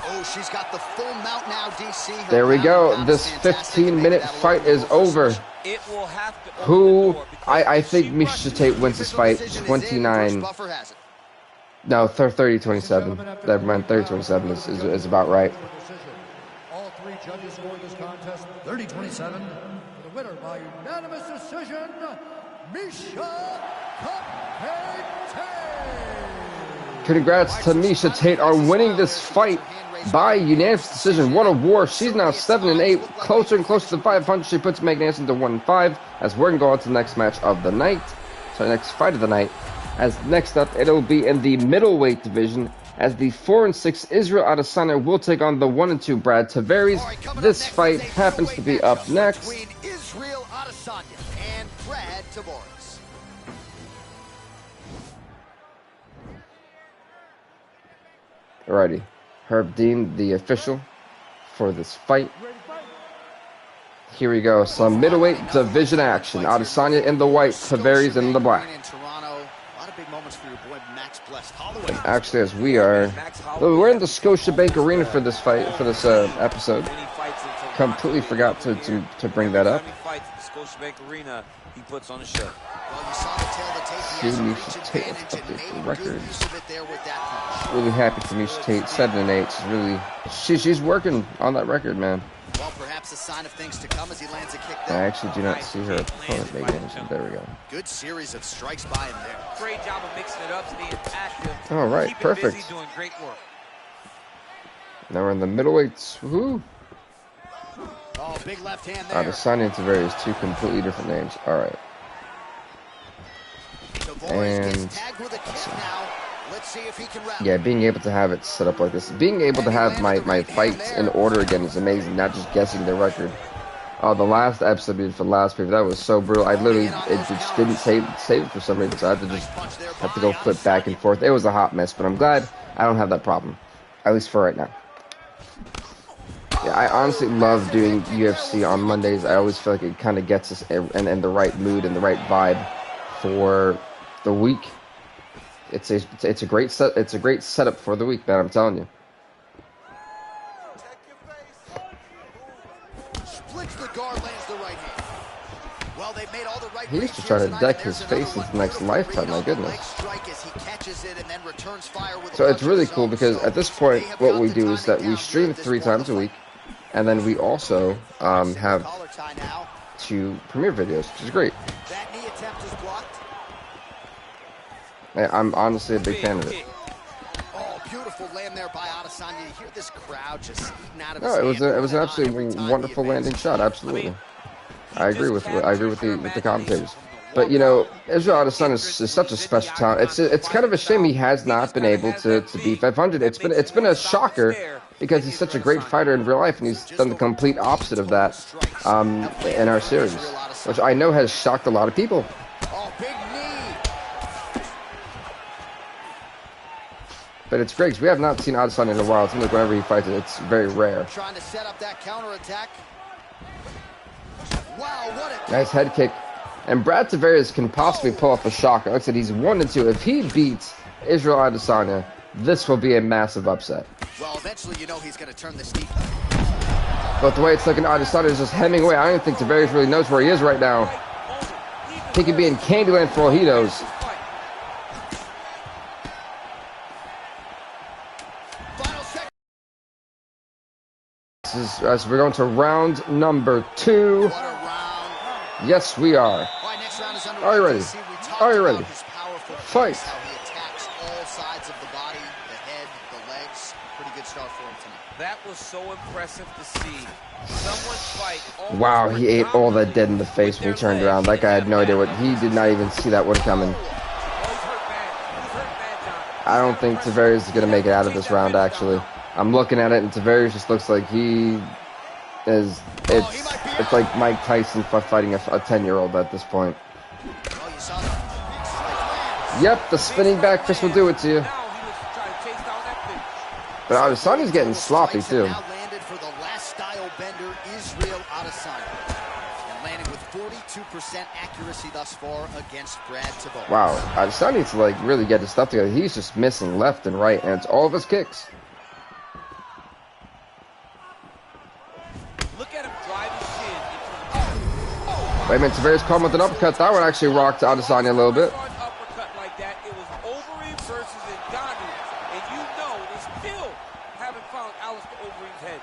Oh, she's got the full mount now, DC. There we go. This 15-minute fight is over. It will have to Who? I think Miocic Tate wins this fight 29. No, 30-27. Never mind, 30-27 is about right. All three judges scored this contest 30-27. For the winner by unanimous decision, Miocic Tate. Congrats to Miocic Tate on winning this fight by unanimous decision. What a war. She's now 7-8, closer and closer to 500. She puts Megan Anderson to 1-5 as we're going to go on to the next match of the night. So next fight of the night. As next up, it'll be in the middleweight division as the 4-6 Israel Adesanya will take on the 1-2 Brad Tavares. This fight happens to be up next. Between Israel Adesanya and Brad Tavares. Alrighty, Herb Dean, the official for this fight. Here we go, some middleweight division action. Adesanya in the white, Tavares in the black. Actually, as we're in the Scotiabank Arena for this fight, for this episode. completely forgot to bring that up. He puts on a show. Well, you saw the tail of the tape. He has a reach advantage and made good use of it there with that punch. Really happy for Miocic Tate, 7-8. She's really, she's working on that record, man. Well, perhaps a sign of things to come as he lands a kick I there. actually do not see her opponent making it. There we go. Good series of strikes by him there. Great job of mixing it up, staying active. All right, perfect. Busy, doing great work. Now we're in the middleweights. Woohoo! Oh, big left hand there. Adesanya and Tavares, two completely different names. All right. And let's see if he can wrap. yeah, being able to have it set up like this, being able to have my fights in order again is amazing. Not just guessing the record. Oh, the last episode for the last paper, that was so brutal. I literally it just didn't save it for some reason, so I had to go flip back and forth. It was a hot mess, but I'm glad I don't have that problem, at least for right now. Yeah, I honestly love doing UFC on Mondays. I always feel like it kind of gets us in the right mood and the right vibe for the week. It's a great setup for the week, man. I'm telling you. Splits the guard, lands the right hand. Well, they've made all the right. He used to try to deck his face into the next lifetime. My goodness. So it's really cool because at this point, what we do is that we stream 3 times a week, and then we also have 2 premiere videos, which is great. That knee attempt is blocked. I'm honestly a big fan of it. Oh, beautiful land there by Adesanya. You hear this crowd just eating out of No, it was an absolutely wonderful landing shot. Absolutely, I agree with the commentators. But you know, Israel Adesanya is such a special talent. It's kind of a shame he has not been able to beat 500. It's been a shocker because he's such a great fighter in real life, and he's done the complete opposite of that in our series, which I know has shocked a lot of people. Oh, big knee. But it's great because we have not seen Adesanya in a while. It seems like whenever he fights, it's very rare. Trying to set up that counterattack. Wow, what a Nice head kick. And Brad Tavares can possibly pull off a shocker. Like I said, he's 1-2. If he beats Israel Adesanya, this will be a massive upset. Well, eventually, you know he's going to turn the steep. But the way it's looking, Adesanya is just hemming away. I don't even think Tavares really knows where he is right now. He could be in Candyland for all he knows. As we're going to round number 2. What a round. Yes, we are. All right, next round is underway. Are you ready? Are you ready? Fight. How he attacks all sides of the body, the head, the legs. Pretty good start for him tonight. That was so impressive to see. Someone fight. Wow, he ate all that dead in the face when he turned around. That guy had no idea what he did not even see that one coming. I don't think Tavares is going to make it out of this round, actually. I'm looking at it, and Tavares just looks like he is. It's like Mike Tyson fighting a 10-year-old at this point. Yep, the spinning back fist will do it to you. But Adesanya's getting sloppy too. Landed for the last style bender, Israel Adesanya, and landing with 42% accuracy thus far against Brad Tavares. Wow, Adesanya needs to like really get his stuff together. He's just missing left and right, and it's all of his kicks. Wait a minute, Tavares caught him with an uppercut. That one actually rocked Adesanya a little bit. Uppercut like that, it was Overeem versus Ngannou, and you know they still haven't found Alistair Overeem's head.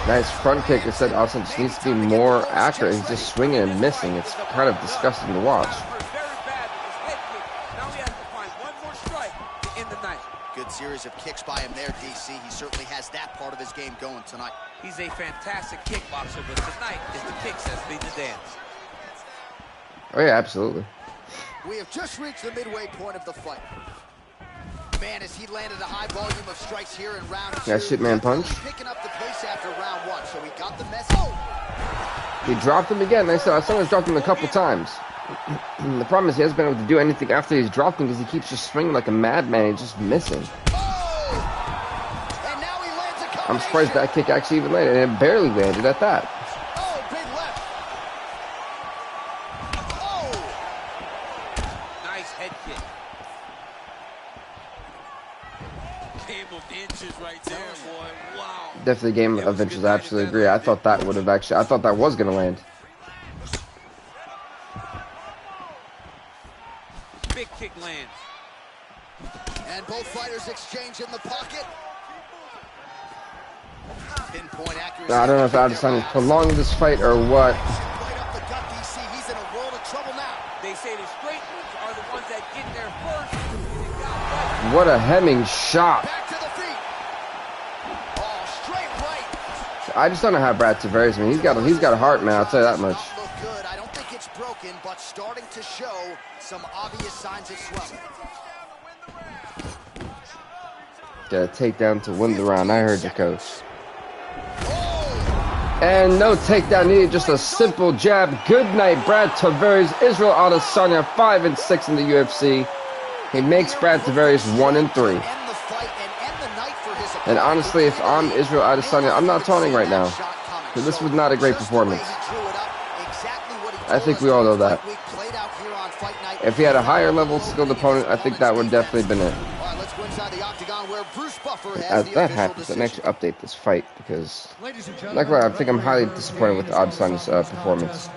Nice front kick. It said Adesanya just needs to be more accurate. He's just swinging and missing. It's kind of disgusting to watch. Very bad with his head kick. Now he has to find one more strike to end the night. Good series of kicks by him there, DC. He certainly has that part of his game going tonight. He's a fantastic kickboxer, but tonight is the kicks that's been the dance. Oh yeah, absolutely. We have just reached the midway point of the fight. Man, as he landed a high volume of strikes here in round 2. Yeah, shit man punch. Picking up the pace after round 1, so he got the message. He dropped him again. Like I said, someone's dropped him a couple times. The problem is he hasn't been able to do anything after he's dropped him because he keeps just swinging like a madman. He's just missing. I'm surprised that kick actually even landed, and it barely landed at that. Oh, big left. Oh. Nice head kick. Game of inches right there, boy. Wow. Definitely a game of inches. I absolutely agree. I thought that would have actually. I thought that was gonna land. Big kick lands. And both fighters exchange in the pocket. Pinpoint accuracy. I don't know if Adesanya is prolonging this fight or what. Right up the gut, DC. He's in a world of trouble now. They say the straight ones are the ones that get there first. What a hemming shot. Back to the feet. Oh, straight right. I just don't know how Brad Tavares. I mean, he's got a heart, man. I'll tell you that much. Look good. I don't think it's broken, but starting to show some obvious signs of swelling. Got a takedown to win the round. I heard you, coach. And no takedown needed, just a simple jab. Good night, Brad Tavares. Israel Adesanya, 5-6 in the UFC. He makes Brad Tavares 1-3. And honestly, if I'm Israel Adesanya, I'm not taunting right now. Because this was not a great performance. I think we all know that. If he had a higher level skilled opponent, I think that would definitely been it. As that happens, I actually update this fight because, luckily, I think I'm highly disappointed with Adesanya's performance.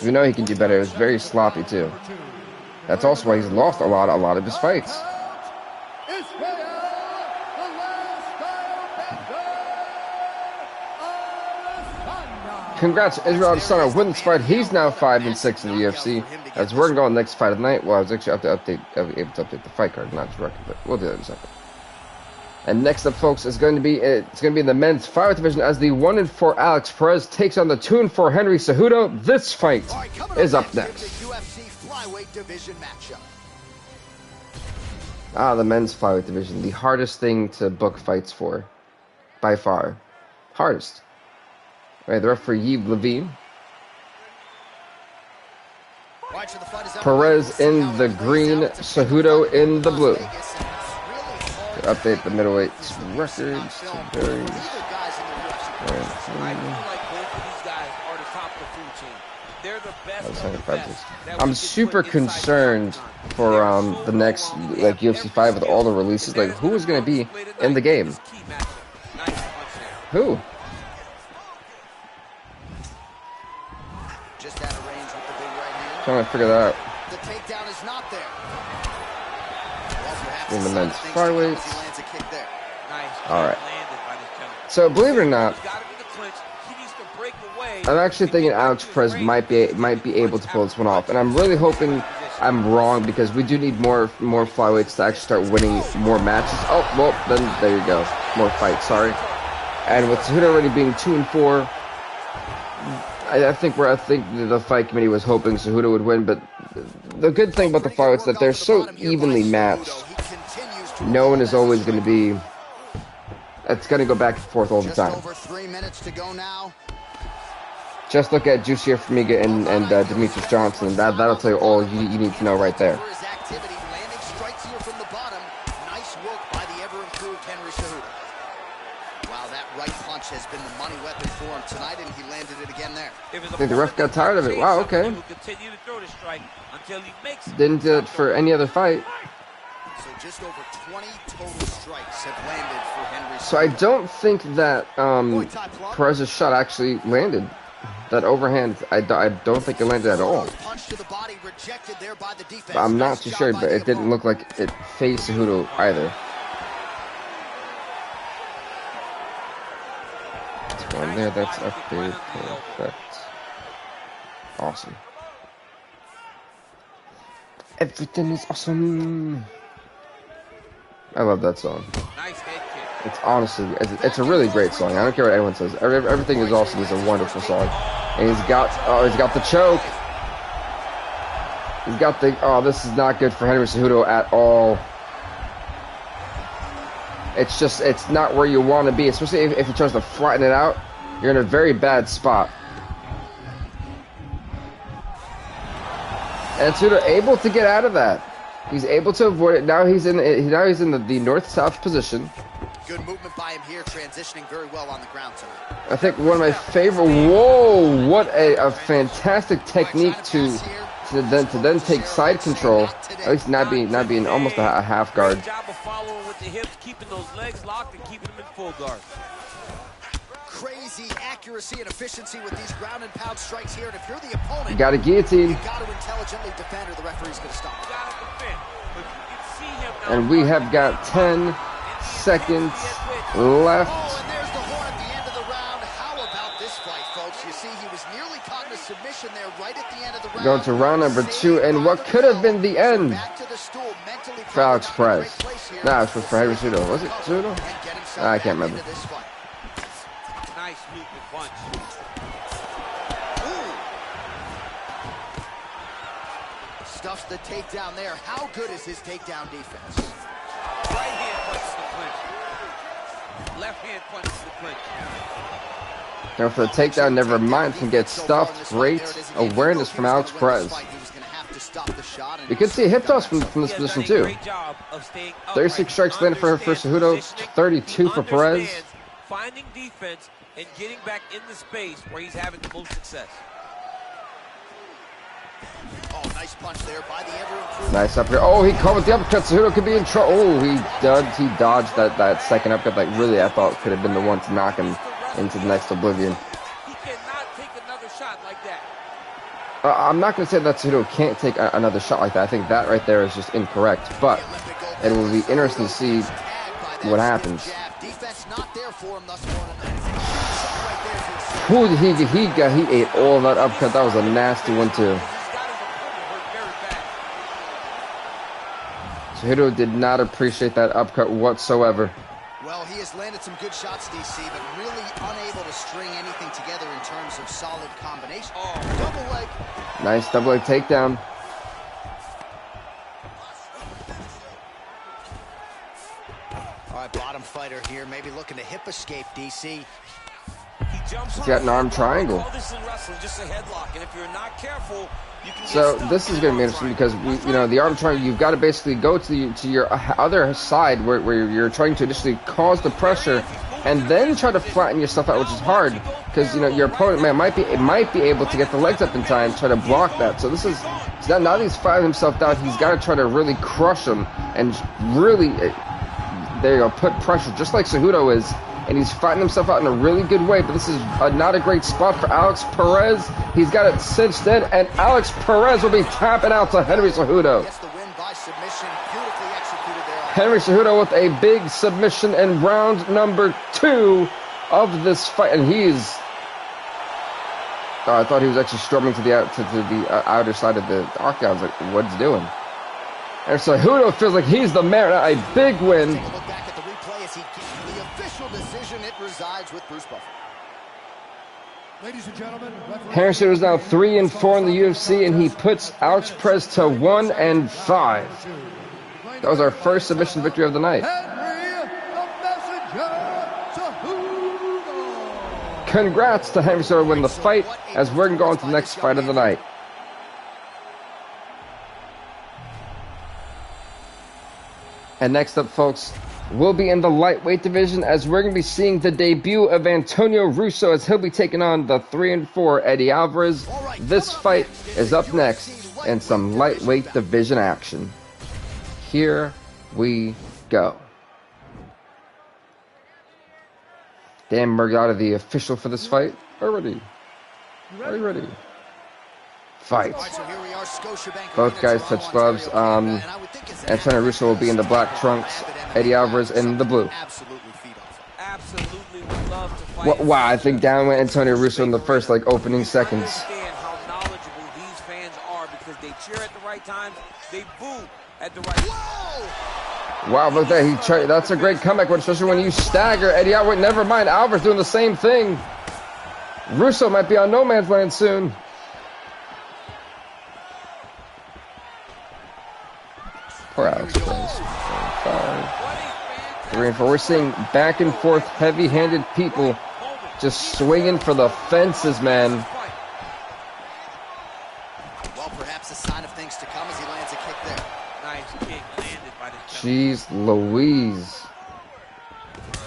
We know he can do better. It was very sloppy too. That's also why he's lost a lot of his fights. Congrats to Israel Adesanya win this fight. He's now 5-6 in the UFC. As we're going next fight of the night. Well, I was actually able to update the fight card, not his record, but we'll do that in a second. And next up, folks, is going to be in the men's flyweight division as the 1-4 Alex Perez takes on the 2-4 Henry Cejudo. This fight is up next. The UFC flyweight division matchup. The men's flyweight division, the hardest thing to book fights for, by far, hardest. Right, the referee Yves Levine. Perez in the green, Cejudo in the blue. To update the middleweight records to very. I'm super concerned for the next UFC 5 with all the releases. Like, who is going to be in the game? Who? Just out of range with the big right hand. Trying to figure that out. The takedown is not there. In the men's flyweights. Alright. So believe it or not, I'm actually thinking Alex Perez might be able to pull this one off, and I'm really hoping I'm wrong because we do need more flyweights to actually start winning more matches. Oh well, then there you go, more fights. Sorry. And with Cejudo already being 2-4. I think the fight committee was hoping Cejudo would win, but the good thing about the fights is that they're so evenly matched. No one is always going to be. It's going to go back and forth all the time. Just look at Jussier Formiga and Demetrius Johnson. That'll tell you all you need to know right there. Has been the money weapon for him tonight, and he landed it again there. I think the ref got tired of it. Wow, okay. Didn't do it for any other fight. So just over 20 total strikes have landed for Henry. So I don't think that Perez's shot actually landed. That overhand, I don't think it landed at all. I'm not too sure, but it didn't look like it faced Cejudo either. One there, that's updated. Perfect. Awesome. Everything is awesome. I love that song. It's honestly, it's a really great song. I don't care what anyone says. Everything is awesome. It's a wonderful song. And he's got the choke. He's got the. Oh, this is not good for Henry Cejudo at all. It's just, it's not where you want to be, especially if he tries to flatten it out. You're in a very bad spot. And Cejudo able to get out of that. He's able to avoid it. Now he's in the north-south position. Good movement by him here, transitioning very well on the ground tonight. I think one of my favorite. Whoa! What a fantastic technique to to then take side control, at least not being almost a half guard. Great job of following with the hips, keeping those legs locked and keeping them in full guard. Crazy accuracy and efficiency with these ground and pound strikes here. And if you're the opponent, You got a guillotine. you got to intelligently defend or the referee's going to stop. You gotta defend, but you can see him now. And we have got 10 seconds left. Oh, and there's the horn at the end of the round. How about this fight, folks? You see, he was nearly caught in a submission there right at the end of the round. Going to round number 2, and what could have been the end for Alex Perez. No, it was for Henry Cejudo. Was it Cejudo? I can't remember. Nice movement punch. Stuffs the takedown there. How good is his takedown defense? Right hand punch to the clinch. Left hand punch to the clinch. Now for the takedown, never mind, can get stuffed. Great awareness from Alex Perez. You could see a hip toss from this position too. 36 strikes landed for Cejudo, 32 for Perez. Finding defense and getting back in the space where he's having the most success. Oh, nice punch there by the ever-improved. Nice up here. Oh, he caught with the uppercut. Cejudo could be in trouble. Oh, he dodged that second uppercut. Like really, I thought could have been the one to knock him into the next oblivion. He cannot take another shot like that. I'm not going to say that Cejudo can't take another shot like that. I think that right there is just incorrect. But it will be interesting to see what happens. Ooh, he ate all that uppercut. That was a nasty one too. Cejudo did not appreciate that uppercut whatsoever. Well, he has landed some good shots, DC, but really unable to string anything together in terms of solid combination. Oh, double leg. Nice double leg takedown. All right, bottom fighter here, maybe looking to hip escape, DC. He's got an arm triangle. So this is going to be interesting because the arm triangle, you've got to basically go to your other side where you're trying to initially cause the pressure and then try to flatten yourself out, which is hard because your opponent might be able to get the legs up in time, try to block that. So this is now that he's fighting himself out, he's got to try to really crush him and really there you go, put pressure just like Cejudo is. And he's fighting himself out in a really good way, but this is not a great spot for Alex Perez. He's got it cinched in, and Alex Perez will be tapping out to Henry Cejudo. Henry Cejudo with a big submission in round number 2 of this fight, and he's. I thought he was actually struggling to the outer side of the octagon. I was like, what's he doing? And Cejudo feels like he's the man. A big win. Ladies and gentlemen, Henry Cejudo is now 3-4 in the UFC, and he puts Alex Perez to 1-5. That was our first submission victory of the night. Congrats to Henry Cejudo winning the fight, as we're going to go on to the next fight of the night. And next up, folks, we'll be in the lightweight division as we're going to be seeing the debut of Antonio Russo as he'll be taking on the 3-4 Eddie Alvarez. This fight is up next in some lightweight division action. Here we go. Dan Murgata, the official for this fight. Are you ready? Fight. Both guys touch gloves. Antonio Russo will be in the black trunks. Eddie Alvarez in the blue. Absolutely would love to fight. Wow, I think down went Antonio Russo in the first opening seconds. Understand how knowledgeable these fans are because they cheer at the right times, they boo at the right times. Wow, look at that. That's a great comeback, especially when you stagger. Eddie Alvarez, never mind. Alvarez doing the same thing. Russo might be on no man's land soon. Poor Alex Perez. 3-4. We're seeing back and forth, heavy-handed people just swinging for the fences, man. Well, perhaps a sign of things to come as he lands a kick there. Nice kick landed by the Jeez Louise.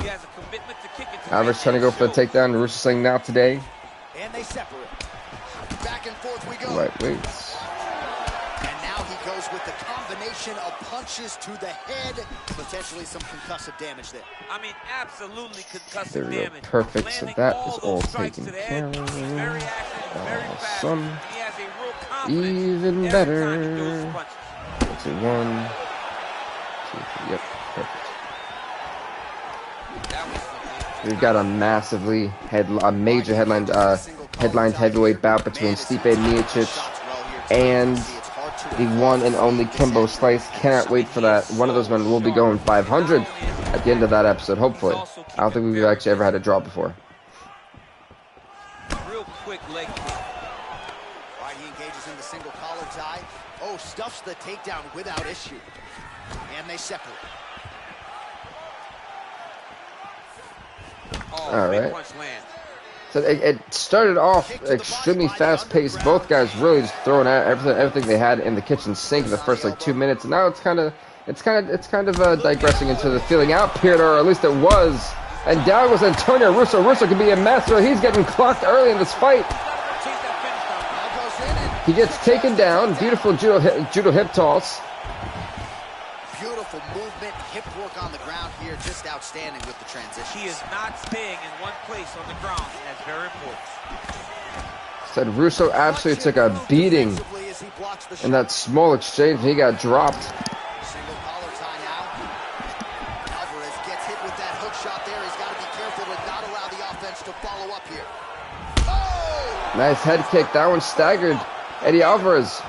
He has a commitment to kick it to Alvarez trying to go for the takedown. Russo saying now today. And they separate. Back and forth we go. Right, wait. goes with the combination of punches to the head. Potentially some concussive damage there. I mean, absolutely concussive There we go. damage. Perfect. So Landing that all is all those strikes taken to the care head. He's very active, very fast. Awesome. He has a real confidence Even every better. time he throws his punches. Let's see, 1, 2, 3. Yep, perfect. That was something. We've got a major headlined heavyweight bout between Stipe Miocic and the one and only Kimbo Slice. Cannot wait for that. One of those men will be going 500 at the end of that episode, hopefully. I don't think we've actually ever had a draw before. Real quick leg kick. Right, he engages in the single collar tie. Oh, stuffs the takedown without issue. And they separate. Oh, All big right. punch land. So it started off extremely fast-paced. Both guys really just throwing out everything they had in the kitchen sink in the first like 2 minutes. And now it's kind of digressing into the feeling out period, or at least it was. And down was Antonio Russo. Russo could be a master. He's getting clocked early in this fight. He gets taken down. Beautiful judo hip toss. Beautiful movement, hip work on the ground here, just outstanding with the transition. He is not staying in one place on the ground, and that's very important. Said Russo absolutely took a beating in that small exchange. He got dropped. Single collar tie now. Alvarez gets hit with that hook shot there. He's got to be careful to not allow the offense to follow up here. Oh! Nice head kick. That one staggered Eddie Alvarez.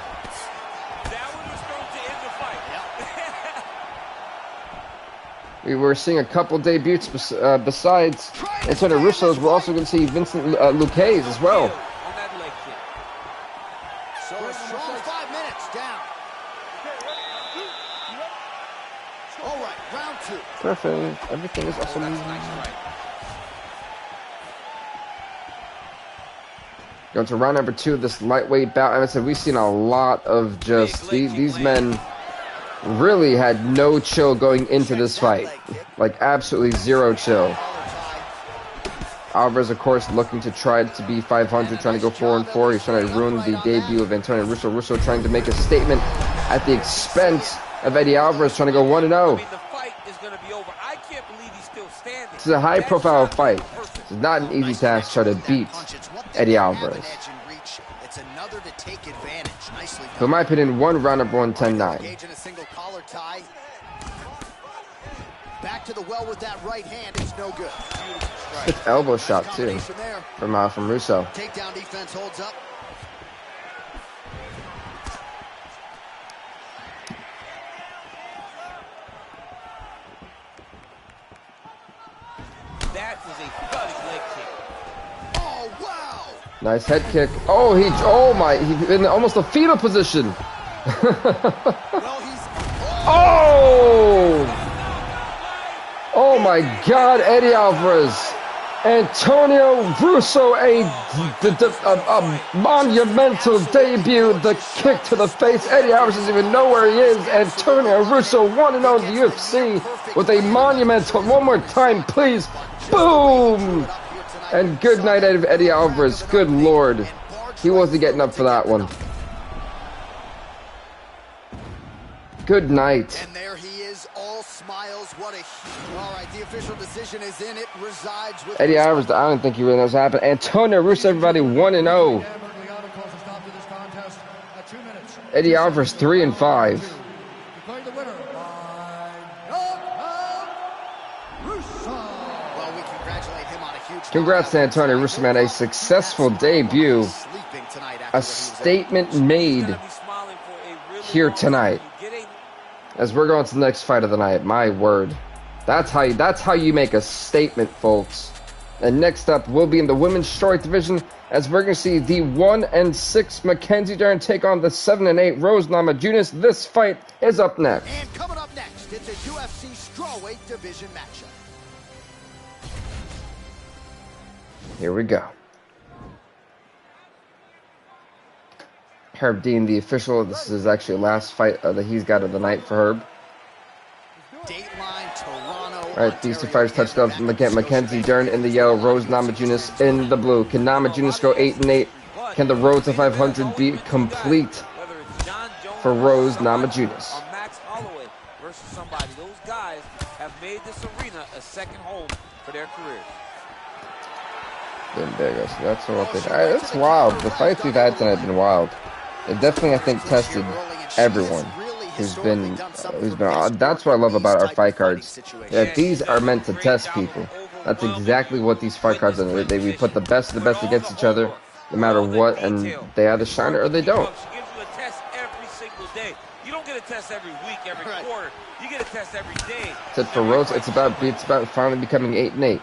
We were seeing a couple debuts besides Antonio Russo's. We're also going to see Vincent Luque's as well. So a strong 5 minutes down. All right, round 2. Perfect. Everything is awesome. Going to round number 2 of this lightweight bout. As I said, we've seen a lot of just these men. Really had no chill going into this fight. Like, absolutely zero chill. Alvarez, of course, looking to try to be 500, trying to go 4-4. He's trying to ruin the debut of Antonio Russo. Russo trying to make a statement at the expense of Eddie Alvarez, trying to go 1-0. This is a high-profile fight. It's not an easy task to try to beat Eddie Alvarez. So in my opinion, one round of 110-9. Back to the well with that right hand. It's no good. Good elbow shot too from Russo. Takedown defense holds up. That was a thudding leg kick. Oh wow! Nice head kick. Oh, he's in almost a fetal position. Oh! Oh my God, Eddie Alvarez. Antonio Russo, a monumental debut. The kick to the face. Eddie Alvarez doesn't even know where he is. Antonio Russo 1-0 in the UFC with a monumental. One more time, please. Boom! And good night, Eddie Alvarez. Good Lord. He wasn't getting up for that one. Good night. And there he is, all smiles. What a... All right, the official decision is in. It resides with... Eddie Alvarez, I don't think he really knows what happened. Antonio Russo, everybody, 1-0. Eddie Alvarez, 3-5. Congrats to Antonio Russo, man. A successful debut. A statement made here tonight. As we're going to the next fight of the night. My word. That's how you make a statement, folks. And next up, we'll be in the women's strawweight division, as we're going to see the 1-6 Mackenzie Dern take on the 7-8 Rose Namajunas. This fight is up next. And coming up next, it's a UFC strawweight division matchup. Here we go. Herb Dean, the official. This is actually the last fight that he's got of the night for Herb. Dateline, Toronto, all right, these two fighters touched up. Mackenzie Dern in the yellow, Rose Namajunas in the blue. Can Namajunas go 8-8? Can the road to 500 be complete for Rose Namajunas. On Max Holloway versus somebody. Those guys have made this arena a second home for their careers. Then there goes. That's what they. That's wild. The fights we've had tonight have been wild. It definitely, I think, tested everyone who's been. That's what I love about our fight cards. That these are meant to test people. That's exactly what these fight cards are. We put the best of the best against each other, no matter what, and they either shine or they don't. She gives you a test every single day. You don't get a test every week, every quarter. You get a test every day. Except for Rose, it's about finally becoming 8-8.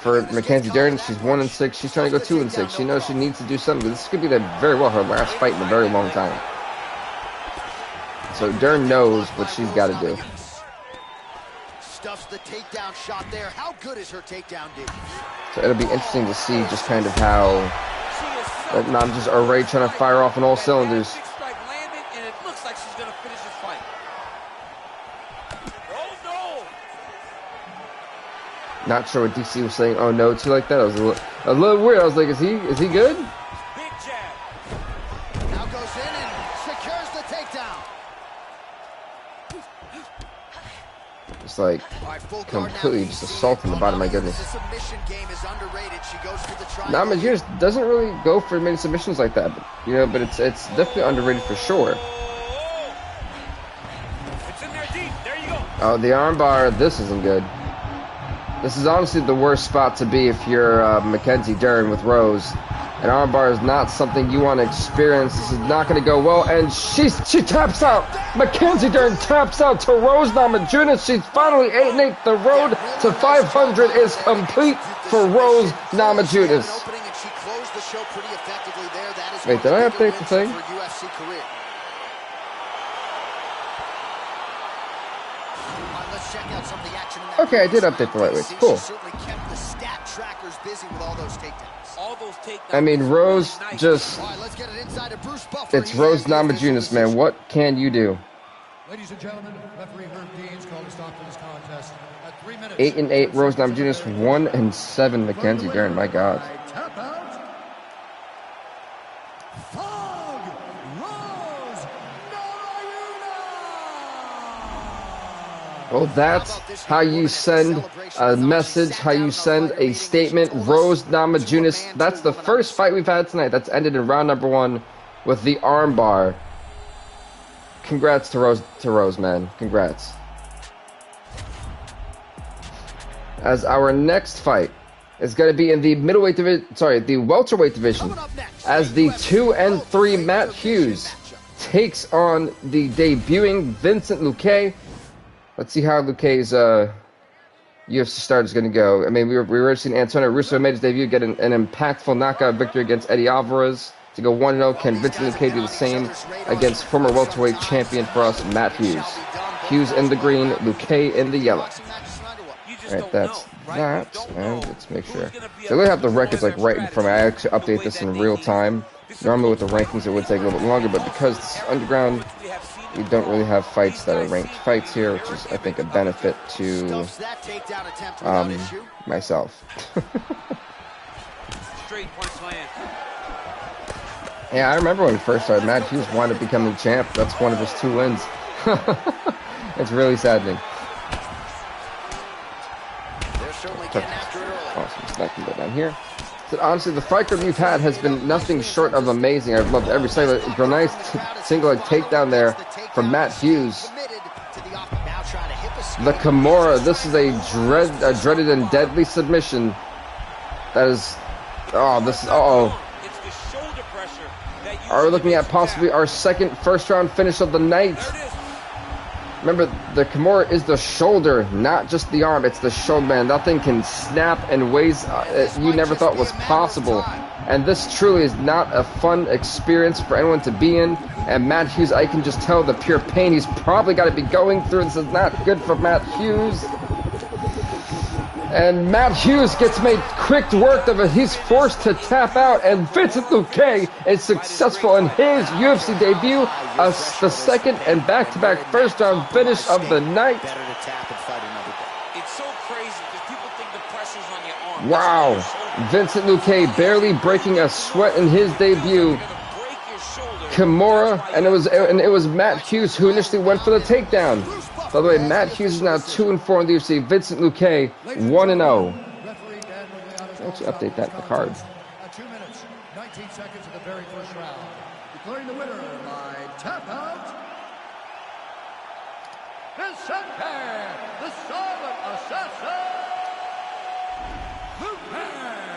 For Mackenzie Dern, she's 1-6. She's trying to go 2-6. She knows she needs to do something. This could be very well her last fight in a very long time. So Dern knows what she's got to do. Stuffs the takedown shot there. How good is her takedown, dude? So it'll be interesting to see just kind of how I'm just already trying to fire off on all cylinders. And it looks like she's gonna finish this fight. Oh no! Not sure what DC was saying. Oh no, to like that. I was a little weird. I was like, is he good? Big jab. Now goes in and secures the takedown. It's like completely just assaulting the bottom. My goodness. The submission game is underrated. She goes for the try. Namajunas doesn't really go for many submissions like that, but it's definitely underrated for sure. It's in there deep. There you go. Oh, the armbar. This isn't good. This is honestly the worst spot to be if you're Mackenzie Dern with Rose. An armbar is not something you want to experience. This is not going to go well, and she taps out. Mackenzie Dern taps out to Rose Namajunas. She's finally 8-8. The road to 500 is complete for Rose Namajunas. Wait, did I update the thing? Okay, I did update the lightweights. Cool. I mean, Rose just... It's Rose Namajunas, man. What can you do? Ladies and gentlemen, referee Herb Dean's called a stop to this contest at 3 minutes. 8-8 Rose Namajunas, 1-7 Mackenzie Dern. My God. Tap out. Well, that's how you send a message, how you send a statement. Rose Namajunas, that's the first fight we've had tonight. That's ended in round number 1 with the armbar. Congrats to Rose, man. Congrats. As our next fight is going to be in the middleweight division, the welterweight division, as the 2-3 Matt Hughes takes on the debuting Vincent Luque. Let's see how Luque's UFC start is going to go. I mean, we were seeing Antonio Russo made his debut, get an impactful knockout victory against Eddie Alvarez to go 1-0. Can Vincent Luque do the same against former welterweight champion for us, Matt Hughes? Hughes in the green, Luque in the yellow. All right, that's that. And let's make sure. So they have the records like right in front of me. I actually update this in real time. Normally with the rankings, it would take a little bit longer, but because this is Underground, we don't really have fights that are ranked fights here, which is, I think, a benefit to myself. Yeah, I remember when we first started, Matt Hughes wound up becoming champ. That's one of his 2 wins. It's really saddening. Awesome, so that can go down here. So honestly, the fight card we've had has been nothing short of amazing. I've loved every single nice single leg takedown there from Matt Hughes. The Kimura, this is a dreaded and deadly submission. That is, are we looking at possibly our second first round finish of the night? Remember, the Kimura is the shoulder, not just the arm. It's the shoulder, man. That thing can snap in ways you never thought was possible. And this truly is not a fun experience for anyone to be in. And Matt Hughes, I can just tell the pure pain he's probably got to be going through. This is not good for Matt Hughes. And Matt Hughes gets made quick work of it. He's forced to tap out, and Vincent Luque is successful in his UFC debut, the second and back-to-back first-round finish of the night. It's so crazy because people think the pressure's on your arm. Wow, Vincent Luque barely breaking a sweat in his debut. Kimura, and it was Matt Hughes who initially went for the takedown. By the way, Matt Hughes is now 2-4 in the UFC. Vincent Luque 1-0. Actually, update that in the card. 2 minutes, 19 seconds of the very first round. Declaring the winner by tap out, Vicente, the Silent Assassin.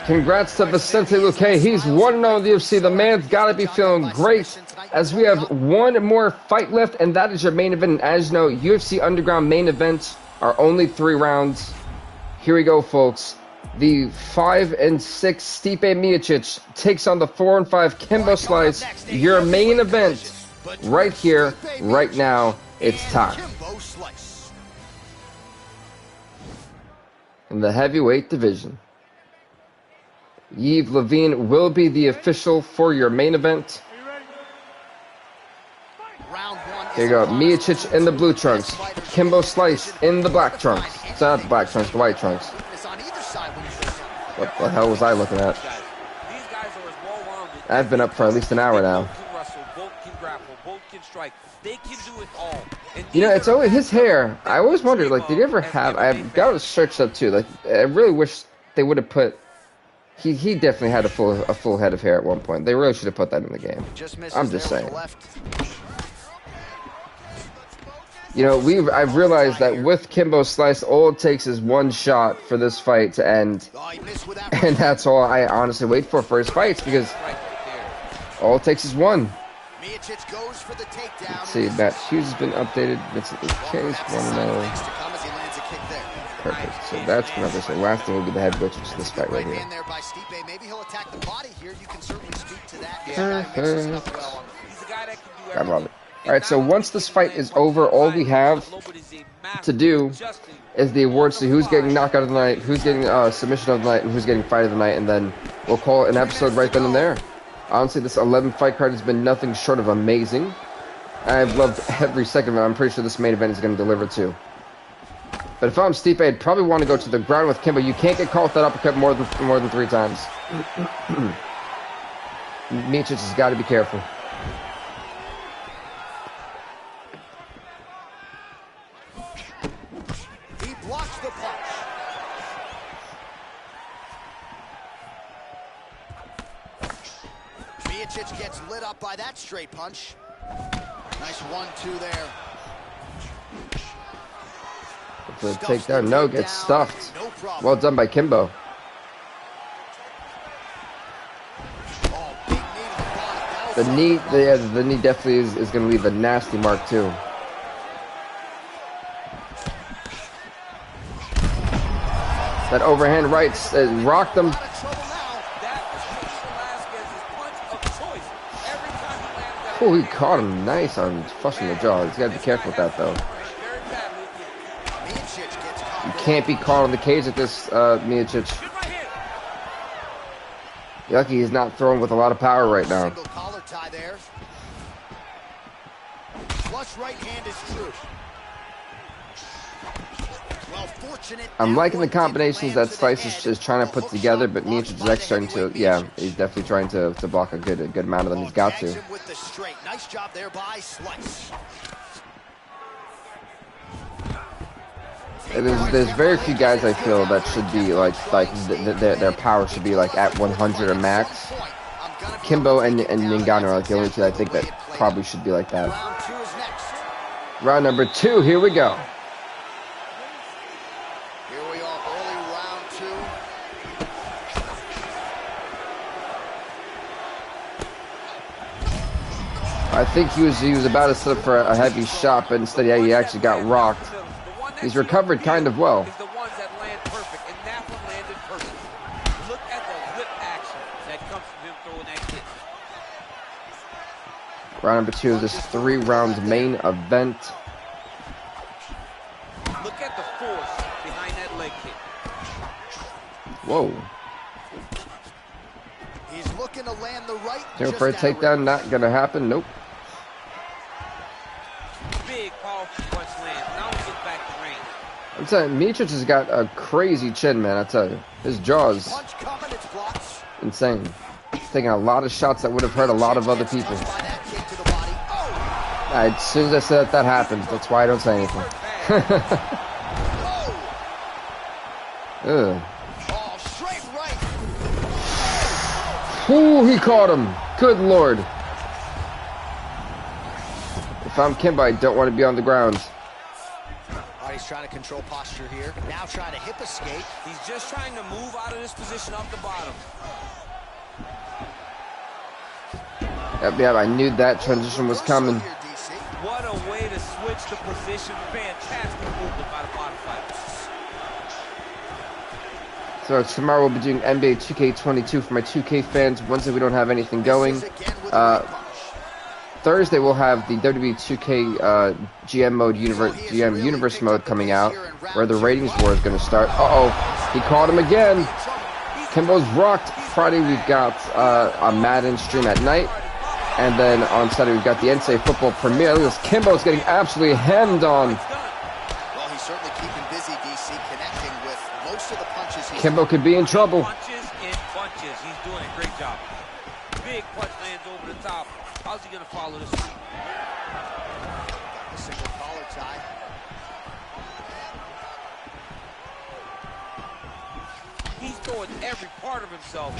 Congrats to Vicente Luque. He's 1-0 in the UFC. The man's got to be feeling great as we have one more fight left, and that is your main event. And as you know, UFC Underground main events are only 3 rounds. Here we go, folks. The 5-6 Stipe Miocic takes on the 4-5 Kimbo Slice. Your main event right here, right now. It's time. In the heavyweight division, Yves Levine will be the official for your main event. Here you go, Miocic in the blue trunks, Kimbo Slice in the black trunks. It's not the black trunks, the white trunks. What the hell was I looking at? I've been up for at least an hour now. You know, it's always his hair. I always wondered, like, did you ever have? I've got to search up too. Like, I really wish they would have put. He definitely had a full head of hair at one point. They really should have put that in the game. I'm just saying. You know, I've realized that with Kimbo Slice, all it takes is one shot for this fight to end, and that's all I honestly wait for his fights, because all it takes is one. Let's see, Matt Hughes has been updated. Vincent Luque's 1-0. Perfect. So that's another. So last thing will be the heavyweight, which is this fight right here. Perfect. I love it. Alright, so once this fight is over, all we have to do is the awards to who's getting knockout of the night, who's getting submission of the night, and who's getting fight of the night, and then we'll call it an episode right then and there. Honestly, this 11 fight card has been nothing short of amazing. I've loved every second of it. I'm pretty sure this main event is going to deliver too. But if I'm Stipe, I'd probably want to go to the ground with Kimbo. You can't get caught with that uppercut more than 3 times. Miocic has got to be careful. Miocic gets lit up by that straight punch. Nice 1-2 there. The takedown, no, gets stuffed. Well done by Kimbo. The knee definitely is going to leave a nasty mark too. That overhand right rocked him. Oh, he caught him nice on flushing the jaw. He's got to be careful with that, though. You can't be caught on the cage like this, Miocic. Lucky he's not throwing with a lot of power right now. I'm liking the combinations that Slice is trying to put together, but Miocic is actually starting to, yeah, he's definitely trying to block a good amount of them. He's got to. Nice job there by Slice. There's very few guys I feel that should be like their power should be like at 100 or max. Kimbo and Ngannou are like the only 2 I think that probably should be like that. Round number 2, here we go. I think he was about to set up for a heavy shot, but instead he actually got rocked. He's recovered kind of well. Round number 2 of this 3-round main event. Look at the force behind that leg kick. Whoa. He's looking to land the right. Here for a takedown, not gonna happen. Nope. Big, powerful punch lands. Now he gets back to range. I'm telling you, Miocic has got a crazy chin, man. I tell you, his jaw's insane. taking a lot of shots that would have hurt a lot of other people. As soon as I said that happened, that's why I don't say anything. Ugh. Ooh, he caught him. Good Lord. If I'm Kimbo, I don't want to be on the ground. He's trying to control posture here. Now trying to hip escape. He's just trying to move out of this position off the bottom. Yep, yeah, I knew that transition was coming. What a way to switch the position. Fantastic movement by the bottom fighter. So tomorrow we'll be doing NBA 2K22 for my 2K fans. Wednesday we don't have anything going. Thursday we'll have the WWE 2K GM Universe mode coming out, where the ratings war is going to start. Uh-oh, he caught him again. Kimbo's rocked. Friday we've got a Madden stream at night, and then on Saturday we've got the NCAA football premiere. Look at this, Kimbo's getting absolutely hemmed on. Well, he's certainly keeping busy, DC, connecting with most of the punches. Kimbo could be in trouble. Punches in bunches. He's doing a great job. Big punch lands over the top. How's he going to follow this? Got the single collar tie. He's throwing every part of himself.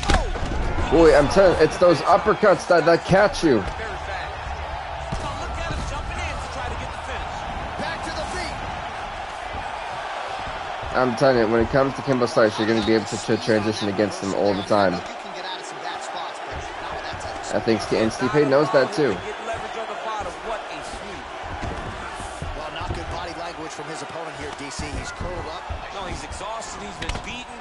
Boy, I'm telling you, it's those uppercuts that catch you. Very fast. Now look at him jumping in to try to get the finish. Back to the feet. I'm telling you, when it comes to Kimbo Slice, you're going to be able to transition against them all the time. You can get out of some bad spots, but not with that type of I think Stipe knows that too. Get leverage on the bottom. What a sweep. Well, not good body language from his opponent here, DC. He's curled up. No, he's exhausted. He's been beaten.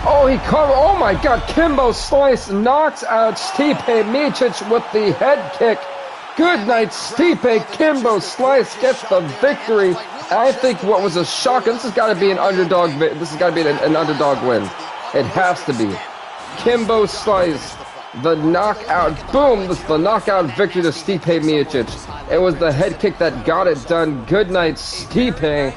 Oh, he caught. Oh my God! Kimbo Slice knocks out Stipe Miocic with the head kick. Good night, Stipe. Kimbo Slice gets the victory. I think what was a shock. This has got to be an underdog. This has got to be an underdog win. It has to be. Kimbo Slice, the knockout. Boom! The knockout victory to Stipe Miocic. It was the head kick that got it done. Good night, Stipe.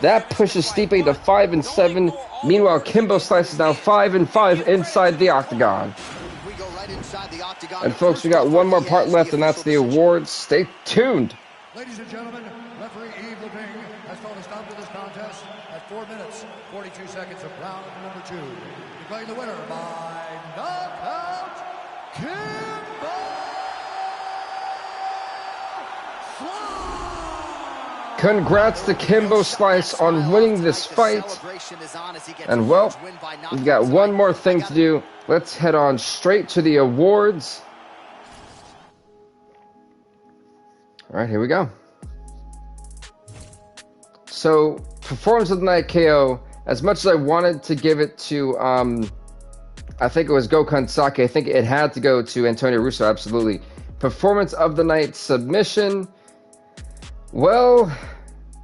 That pushes Stipe to 5-7. Meanwhile, Kimbo Slice is now 5-5 inside the octagon. And folks, we got one more part left, and that's the awards. Stay tuned. Ladies and gentlemen, referee Yves Levine has called a stop to this contest at 4 minutes, 42 seconds of round number 2. Declaring the winner by knockout, Kimbo Slice! Congrats to Kimbo Slice on winning this fight. And well, we've got one more thing to do. Let's head on straight to the awards. All right, here we go. So, Performance of the Night KO. As much as I wanted to give it to, I think it was Gokhan Saki. I think it had to go to Antonio Russo, absolutely. Performance of the Night Submission. Well,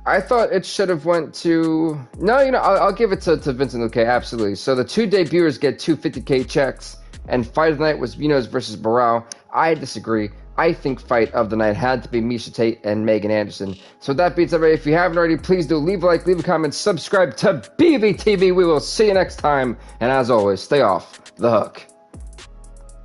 I thought it should have went to... No, I'll give it to Vincent Luque, absolutely. So the two debuters get 2 50K checks, and Fight of the Night was Munoz versus Barao. I disagree. I think Fight of the Night had to be Miesha Tate and Megan Anderson. So that beats everybody. If you haven't already, please do leave a like, leave a comment, subscribe to BVTV. We will see you next time. And as always, stay off the hook.